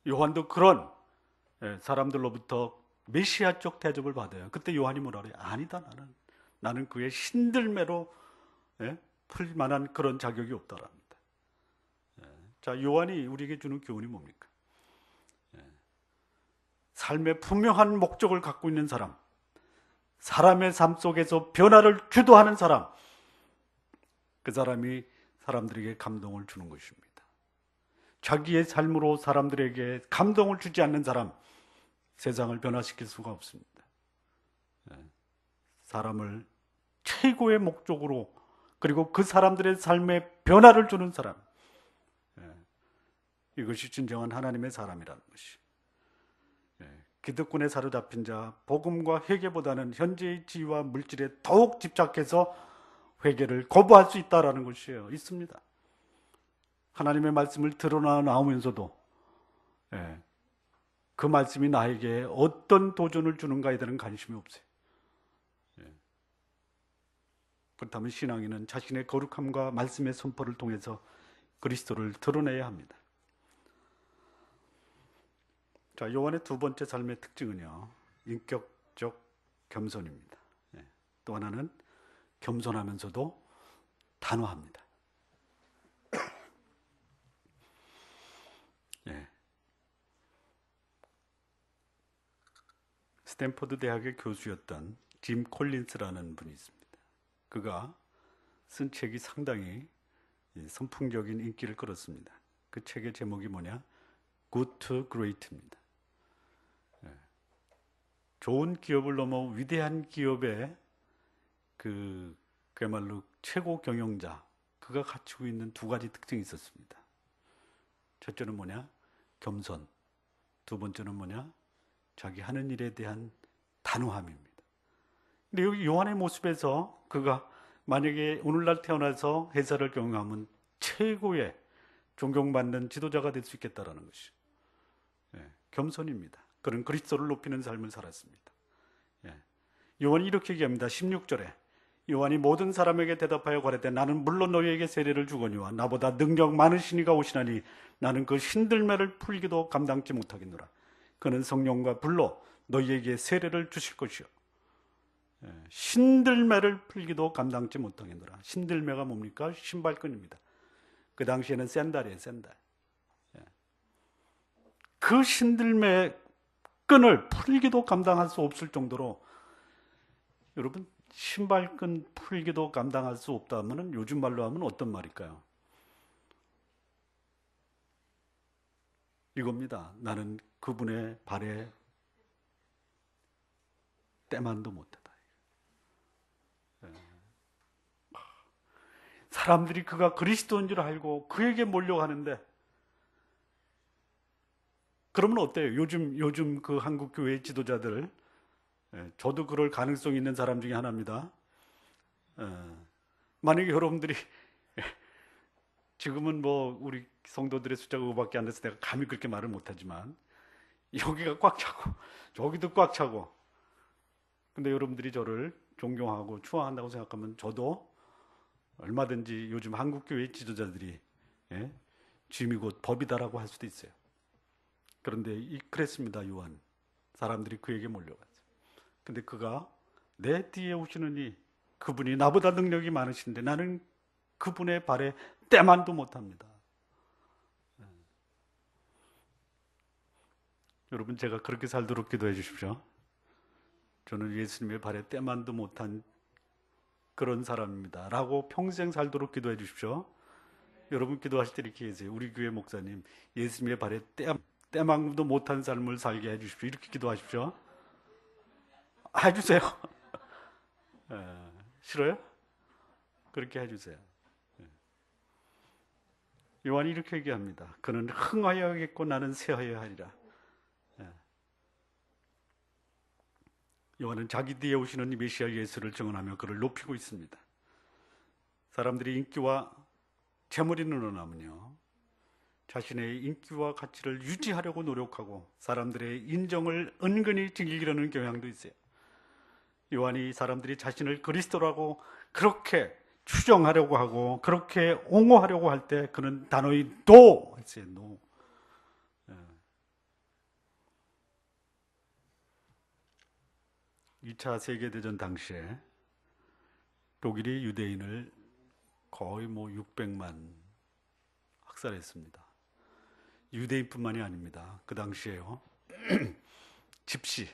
요한도 그런 사람들로부터 메시아적 대접을 받아요. 그때 요한이 뭐라 그래요? 아니다, 나는 그의 신들매로 풀만한 그런 자격이 없다랍니다. 자, 요한이 우리에게 주는 교훈이 뭡니까? 삶의 분명한 목적을 갖고 있는 사람, 사람의 삶 속에서 변화를 주도하는 사람, 그 사람이 사람들에게 감동을 주는 것입니다. 자기의 삶으로 사람들에게 감동을 주지 않는 사람, 세상을 변화시킬 수가 없습니다. 사람을 최고의 목적으로, 그리고 그 사람들의 삶에 변화를 주는 사람, 이것이 진정한 하나님의 사람이라는 것이. 기득권에 사로잡힌 자, 복음과 회개보다는 현재의 지위와 물질에 더욱 집착해서 회개를 거부할 수 있다라는 것이에요. 있습니다. 하나님의 말씀을 드러나 나오면서도 그 말씀이 나에게 어떤 도전을 주는가에 대한 관심이 없어요. 그렇다면 신앙인은 자신의 거룩함과 말씀의 선포를 통해서 그리스도를 드러내야 합니다. 자, 요한의 두 번째 삶의 특징은요, 인격적 겸손입니다. 또 하나는 겸손하면서도 단호합니다. 스탠포드 대학의 교수였던 짐 콜린스라는 분이 있습니다. 그가 쓴 책이 상당히 선풍적인 인기를 끌었습니다. 그 책의 제목이 뭐냐? Good to Great입니다. 좋은 기업을 넘어 위대한 기업의 그야말로 최고 경영자, 그가 갖추고 있는 두 가지 특징이 있었습니다. 첫째는 뭐냐? 겸손. 두 번째는 뭐냐? 자기 하는 일에 대한 단호함입니다. 근데 여기 요한의 모습에서 그가 만약에 오늘날 태어나서 회사를 경영하면 최고의 존경받는 지도자가 될 수 있겠다라는 것이 겸손입니다. 그런 그리스도를 높이는 삶을 살았습니다. 요한이 이렇게 얘기합니다. 16절에 요한이 모든 사람에게 대답하여 가라되 나는 물론 너희에게 세례를 주거니와 나보다 능력 많으신 이가 오시나니 나는 그 신들매를 풀기도 감당치 못하겠노라. 그는 성령과 불로 너희에게 세례를 주실 것이요 신들매를 풀기도 감당치 못하겠노라. 신들매가 뭡니까? 신발끈입니다. 그 당시에는 샌달이에요. 샌달. 그 신들매 끈을 풀기도 감당할 수 없을 정도로, 여러분, 신발끈 풀기도 감당할 수 없다면 요즘 말로 하면 어떤 말일까요? 이겁니다. 나는 그분의 발에 때만도 못하다. 사람들이 그가 그리스도인 줄 알고 그에게 몰려가는데, 그러면 어때요? 요즘 그 한국 교회 지도자들, 저도 그럴 가능성이 있는 사람 중에 하나입니다. 만약에 여러분들이 지금은 뭐 우리 성도들의 숫자가 5밖에 안 돼서 내가 감히 그렇게 말을 못하지만 여기가 꽉 차고 저기도 꽉 차고, 근데 여러분들이 저를 존경하고 추앙한다고 생각하면 저도 얼마든지 요즘 한국 교회 지도자들이 짐이 곧 법이다라고 할 수도 있어요. 그런데 그랬습니다. 요한. 사람들이 그에게 몰려갔어요. 근데 그가 내 뒤에 오시는 이 그분이 나보다 능력이 많으신데 나는 그분의 발에 때만도 못합니다. 여러분, 제가 그렇게 살도록 기도해 주십시오. 저는 예수님의 발에 때만도 못한 그런 사람입니다 라고 평생 살도록 기도해 주십시오. 여러분 기도하실 때 이렇게 계세요. 우리 교회 목사님, 예수님의 발에 때만도 못한 삶을 살게 해 주십시오. 이렇게 기도하십시오. 해주세요. 싫어요? 그렇게 해주세요. 요한이 이렇게 얘기합니다. 그는 흥하여야겠고 나는 쇠하여야 하리라. 요한은 자기 뒤에 오시는 메시아 예수를 증언하며 그를 높이고 있습니다. 사람들이 인기와 재물이 늘어나면요, 자신의 인기와 가치를 유지하려고 노력하고 사람들의 인정을 은근히 즐기려는 경향도 있어요. 요한이 사람들이 자신을 그리스도라고 그렇게 추정하려고 하고 그렇게 옹호하려고 할 때 그는 단호히 NO 했어요. NO. 2차 세계대전 당시에 독일이 유대인을 거의 600만 학살했습니다. 유대인뿐만이 아닙니다. 그 당시에요. 집시.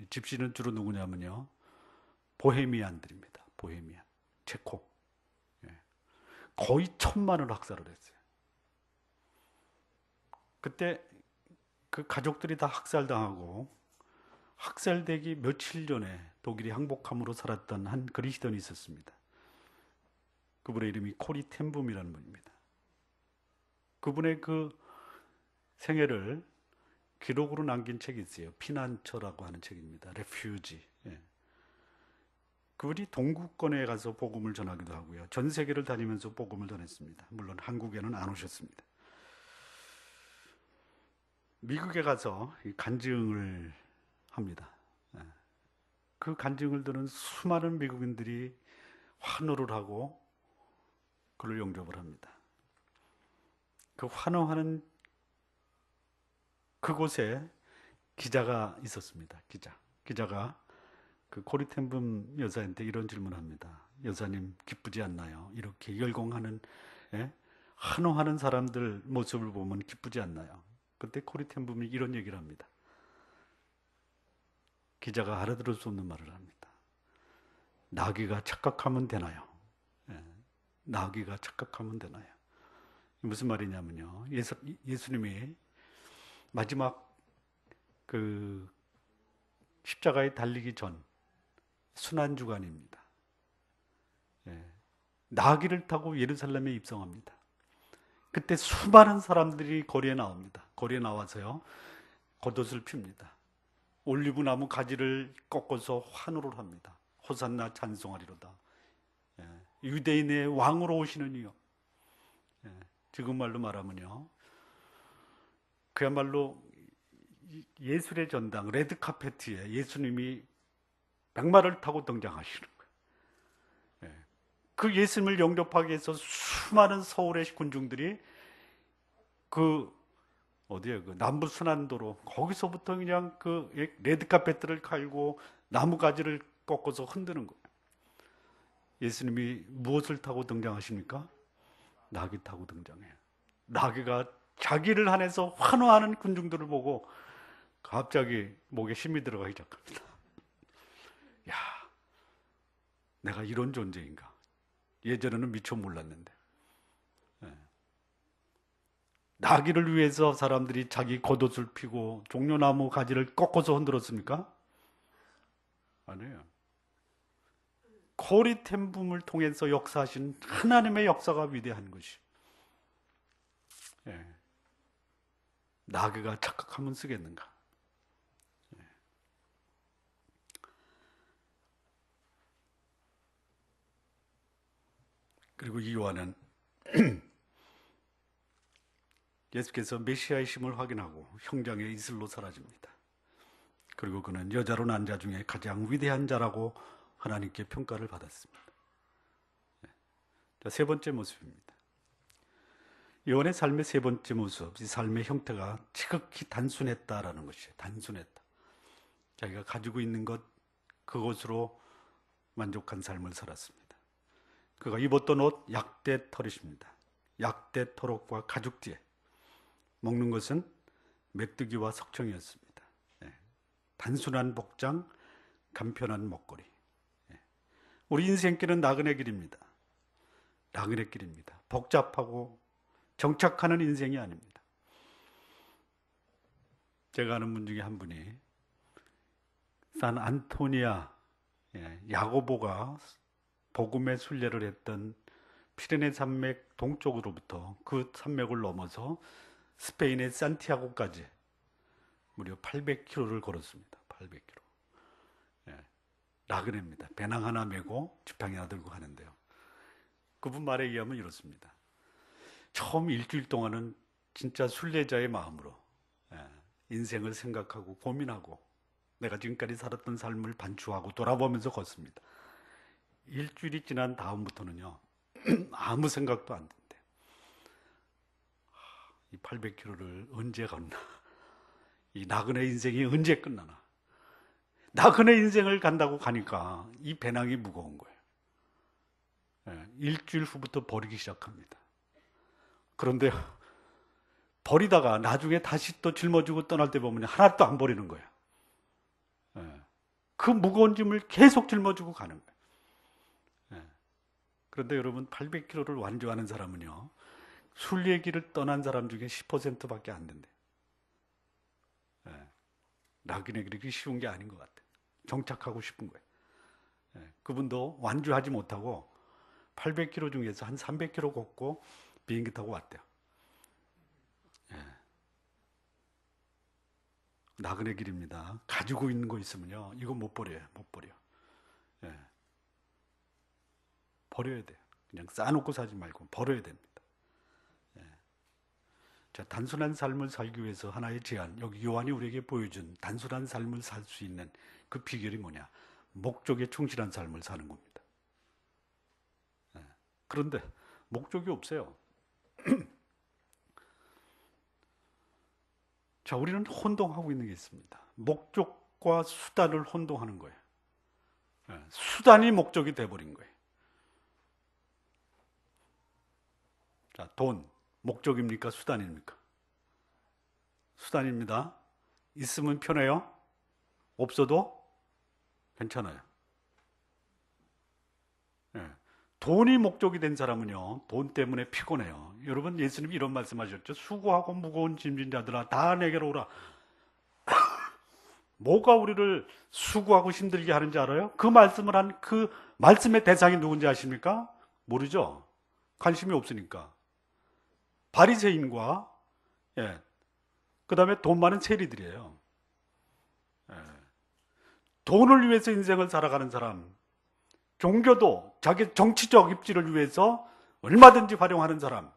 집시는 주로 누구냐면요, 보헤미안들입니다. 보헤미안, 체코. 거의 1000만을 학살을 했어요. 그때 그 가족들이 다 학살당하고 학살되기 며칠 전에 독일이 항복함으로 살았던 한 그리스도인이 있었습니다. 그분의 이름이 코리 텐붐이라는 분입니다. 그분의 그 생애를 기록으로 남긴 책이 있어요. 피난처라고 하는 책입니다. 레퓨지. 예. 그분이 동구권에 가서 복음을 전하기도 하고요. 전 세계를 다니면서 복음을 전했습니다. 물론 한국에는 안 오셨습니다. 미국에 가서 간증을 합니다. 예. 그 간증을 들은 수많은 미국인들이 환호를 하고 그를 영접을 합니다. 그 환호하는 그곳에 기자가 있었습니다. 기자가 그 코리 텐붐 여사한테 이런 질문합니다. 여사님 기쁘지 않나요? 이렇게 열공하는, 예? 환호하는 사람들 모습을 보면 기쁘지 않나요? 그때 코리 텐붐이 이런 얘기를 합니다. 기자가 알아들을 수 없는 말을 합니다. 나귀가 착각하면 되나요? 예. 나귀가 착각하면 되나요? 무슨 말이냐면요. 예수님이 마지막 그 십자가에 달리기 전 순환주간입니다. 예. 나귀를 타고 예루살렘에 입성합니다. 그때 수많은 사람들이 거리에 나옵니다. 거리에 나와서요, 겉옷을 핍니다. 올리브나무 가지를 꺾어서 환호를 합니다. 호산나 찬송하리로다. 예. 유대인의 왕으로 오시는 이요. 예. 지금 말로 말하면요, 그야말로 예술의 전당, 레드카페트에 예수님이 백마를 타고 등장하시는 거예요. 예. 그 예수님을 영접하기 위해서 수많은 서울의 군중들이 그 어디에 그 남부 순환도로 거기서부터 그냥 그 레드카페트를 깔고 나무가지를 꺾어서 흔드는 거예요. 예수님이 무엇을 타고 등장하십니까? 나귀 타고 등장해요. 나귀가 자기를 한해서 환호하는 군중들을 보고 갑자기 목에 힘이 들어가기 시작합니다. 야, 내가 이런 존재인가? 예전에는 미처 몰랐는데. 예. 나귀를 위해서 사람들이 자기 겉옷을 피고 종려나무 가지를 꺾어서 흔들었습니까? 아니에요. 코리 텐붐을 통해서 역사하신 하나님의 역사가 위대한 것이. 예. 나귀가 착각하면 쓰겠는가? 예. 그리고 이 요한은 예수께서 메시아이심을 확인하고 형장의 이슬로 사라집니다. 그리고 그는 여자로 난 자 중에 가장 위대한 자라고 하나님께 평가를 받았습니다. 자, 세 번째 모습입니다. 요한의 삶의 세 번째 모습, 이 삶의 형태가 지극히 단순했다라는 것이에요. 단순했다. 자기가 가지고 있는 것, 그것으로 만족한 삶을 살았습니다. 그가 입었던 옷, 약대 털이십니다. 약대 토록과 가죽띠에 먹는 것은 메뚜기와 석청이었습니다. 예. 단순한 복장, 간편한 먹거리. 예. 우리 인생길은 나그네 길입니다. 나그네 길입니다. 복잡하고 정착하는 인생이 아닙니다. 제가 아는 분 중에 한 분이 산 안토니아, 야고보가 복음의 순례를 했던 피레네 산맥 동쪽으로부터 그 산맥을 넘어서 스페인의 산티아고까지 무려 800km를 걸었습니다. 800km. 나그네입니다. 배낭 하나 메고 지팡이 하나 들고 가는데요. 그분 말에 의하면 이렇습니다. 처음 일주일 동안은 진짜 순례자의 마음으로 인생을 생각하고 고민하고 내가 지금까지 살았던 삶을 반추하고 돌아보면서 걷습니다. 일주일이 지난 다음부터는요, 아무 생각도 안 든대. 이 800km를 언제 걷나? 이 나그네 인생이 언제 끝나나? 나그네 인생을 간다고 가니까 이 배낭이 무거운 거예요. 일주일 후부터 버리기 시작합니다. 그런데 버리다가 나중에 다시 또 짊어지고 떠날 때 보면 하나도 안 버리는 거예요. 그 무거운 짐을 계속 짊어지고 가는 거예요. 그런데 여러분, 800km를 완주하는 사람은요, 순례길을 떠난 사람 중에 10%밖에 안 된대요. 나그네 그렇게 쉬운 게 아닌 것 같아요. 정착하고 싶은 거예요. 그분도 완주하지 못하고 800km 중에서 한 300km 걷고 비행기 타고 왔대요. 나그네 길입니다. 가지고 있는 거 있으면요, 이거 못 버려요. 못 버려. 예. 버려야 돼요. 그냥 쌓아놓고 사지 말고 버려야 됩니다. 예. 자, 단순한 삶을 살기 위해서 하나의 제안, 여기 요한이 우리에게 보여준 단순한 삶을 살 수 있는 그 비결이 뭐냐? 목적에 충실한 삶을 사는 겁니다. 예. 그런데 목적이 없어요. 자, 우리는 혼동하고 있는 게 있습니다. 목적과 수단을 혼동하는 거예요. 예. 수단이 목적이 돼버린 거예요. 자, 돈, 목적입니까? 수단입니까? 수단입니다. 있으면 편해요? 없어도 괜찮아요. 예. 돈이 목적이 된 사람은요, 돈 때문에 피곤해요. 여러분, 예수님이 이런 말씀하셨죠. 수고하고 무거운 짐진 자들아, 다 내게로 오라. 뭐가 우리를 수고하고 힘들게 하는지 알아요? 그 말씀을 한 그 말씀의 대상이 누군지 아십니까? 모르죠. 관심이 없으니까. 바리새인과 예, 그 다음에 돈 많은 세리들이에요. 예. 돈을 위해서 인생을 살아가는 사람, 종교도 자기 정치적 입지를 위해서 얼마든지 활용하는 사람,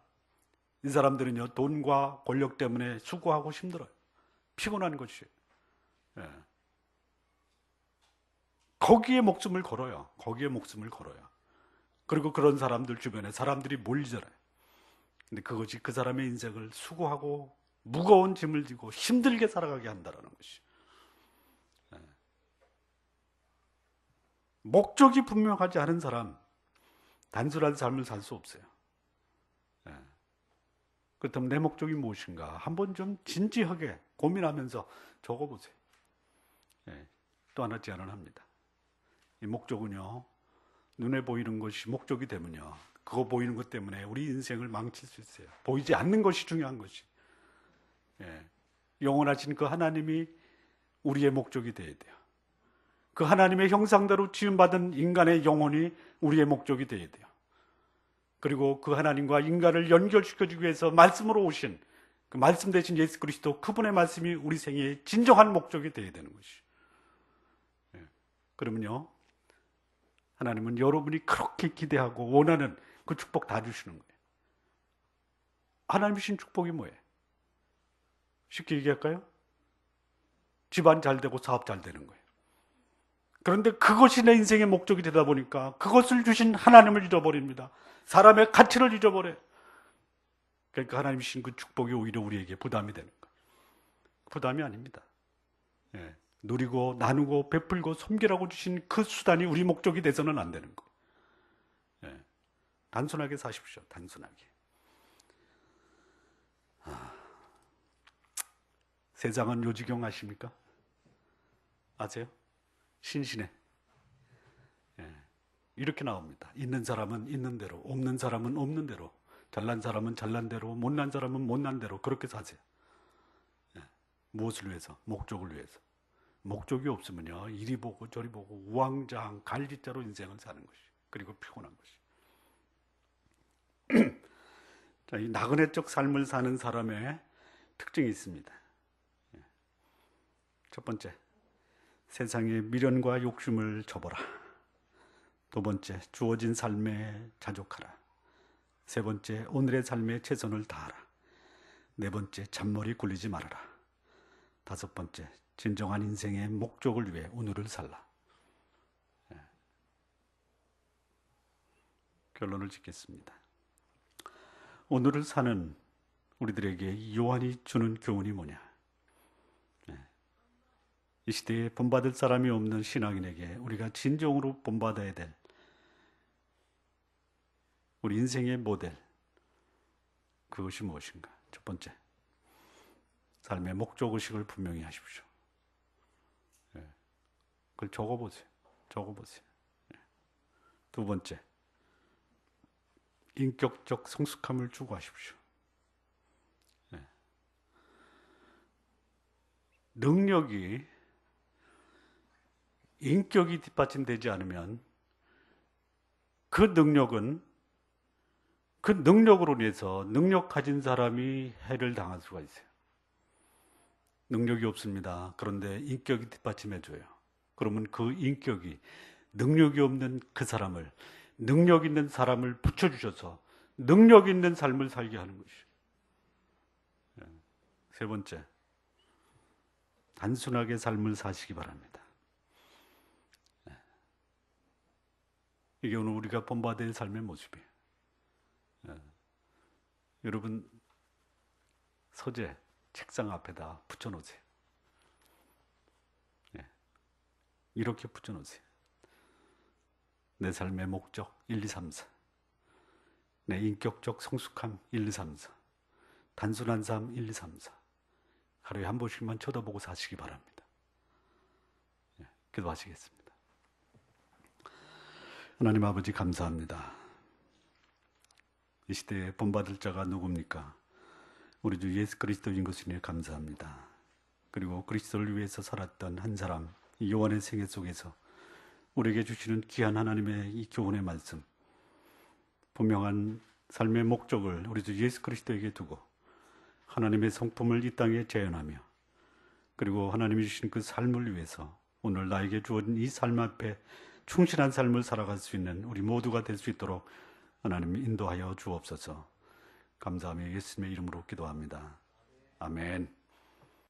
이 사람들은요, 돈과 권력 때문에 수고하고 힘들어요. 피곤한 것이에요. 예. 거기에 목숨을 걸어요. 거기에 목숨을 걸어요. 그리고 그런 사람들 주변에 사람들이 몰리잖아요. 근데 그것이 그 사람의 인생을 수고하고 무거운 짐을 지고 힘들게 살아가게 한다는 것이. 목적이 분명하지 않은 사람, 단순한 삶을 살 수 없어요. 그렇다면 내 목적이 무엇인가? 한번 좀 진지하게 고민하면서 적어보세요. 또 하나 제안을 합니다. 이 목적은요, 눈에 보이는 것이 목적이 되면요, 그거 보이는 것 때문에 우리 인생을 망칠 수 있어요. 보이지 않는 것이 중요한 것이. 영원하신 그 하나님이 우리의 목적이 되어야 돼요. 그 하나님의 형상대로 지음받은 인간의 영혼이 우리의 목적이 되어야 돼요. 그리고 그 하나님과 인간을 연결시켜주기 위해서 말씀으로 오신 그 말씀 대신 예수 그리스도, 그분의 말씀이 우리 생애의 진정한 목적이 되어야 되는 것이. 그러면요, 하나님은 여러분이 그렇게 기대하고 원하는 그 축복 다 주시는 거예요. 하나님 주신 축복이 뭐예요? 쉽게 얘기할까요? 집안 잘 되고 사업 잘 되는 거예요. 그런데 그것이 내 인생의 목적이 되다 보니까 그것을 주신 하나님을 잊어버립니다. 사람의 가치를 잊어버려요. 그러니까 하나님 주신 그 축복이 오히려 우리에게 부담이 되는 거예요. 부담이 아닙니다. 누리고 나누고 베풀고 섬기라고 주신 그 수단이 우리 목적이 돼서는 안 되는 거예요. 단순하게 사십시오. 단순하게. 세상은 요지경 아십니까? 아세요? 신신해. 이렇게 나옵니다. 있는 사람은 있는 대로, 없는 사람은 없는 대로, 잘난 사람은 잘난 대로, 못난 사람은 못난 대로 그렇게 사세요. 무엇을 위해서? 목적을 위해서. 목적이 없으면요, 이리 보고 저리 보고 우왕좌왕 갈짓자로 인생을 사는 것이, 그리고 피곤한 것이. 자, 이 나그네적 삶을 사는 사람의 특징이 있습니다. 첫 번째, 세상의 미련과 욕심을 접어라. 두 번째, 주어진 삶에 자족하라. 세 번째, 오늘의 삶에 최선을 다하라. 네 번째, 잔머리 굴리지 말아라. 다섯 번째, 진정한 인생의 목적을 위해 오늘을 살라. 결론을 짓겠습니다. 오늘을 사는 우리들에게 요한이 주는 교훈이 뭐냐? 이 시대에 본받을 사람이 없는 신앙인에게 우리가 진정으로 본받아야 될 우리 인생의 모델, 그것이 무엇인가? 첫 번째, 삶의 목적의식을 분명히 하십시오. 그걸 적어보세요. 적어보세요. 두 번째, 인격적 성숙함을 추구하십시오. 능력이, 인격이 뒷받침되지 않으면 그 능력은 그 능력으로 인해서 능력 가진 사람이 해를 당할 수가 있어요. 능력이 없습니다. 그런데 인격이 뒷받침해줘요. 그러면 그 인격이 능력이 없는 그 사람을, 능력 있는 사람을 붙여주셔서 능력 있는 삶을 살게 하는 것이죠. 세 번째, 단순하게 삶을 사시기 바랍니다. 이게 오늘 우리가 본받아야 될 삶의 모습이에요. 여러분, 서재, 책상 앞에다 붙여놓으세요. 이렇게 붙여놓으세요. 내 삶의 목적 1, 2, 3, 4. 내 인격적 성숙함 1, 2, 3, 4. 단순한 삶 1, 2, 3, 4. 하루에 한 번씩만 쳐다보고 사시기 바랍니다. 기도하시겠습니다. 하나님 아버지 감사합니다. 이 시대에 본받을 자가 누굽니까? 우리 주 예수 그리스도인 것이니 감사합니다. 그리고 그리스도를 위해서 살았던 한 사람, 이 요한의 생애 속에서 우리에게 주시는 귀한 하나님의 이 교훈의 말씀, 분명한 삶의 목적을 우리 주 예수 그리스도에게 두고 하나님의 성품을 이 땅에 재현하며, 그리고 하나님이 주신 그 삶을 위해서 오늘 나에게 주어진 이 삶 앞에 충실한 삶을 살아갈 수 있는 우리 모두가 될 수 있도록 하나님 인도하여 주옵소서. 감사하며 예수님의 이름으로 기도합니다. 아멘.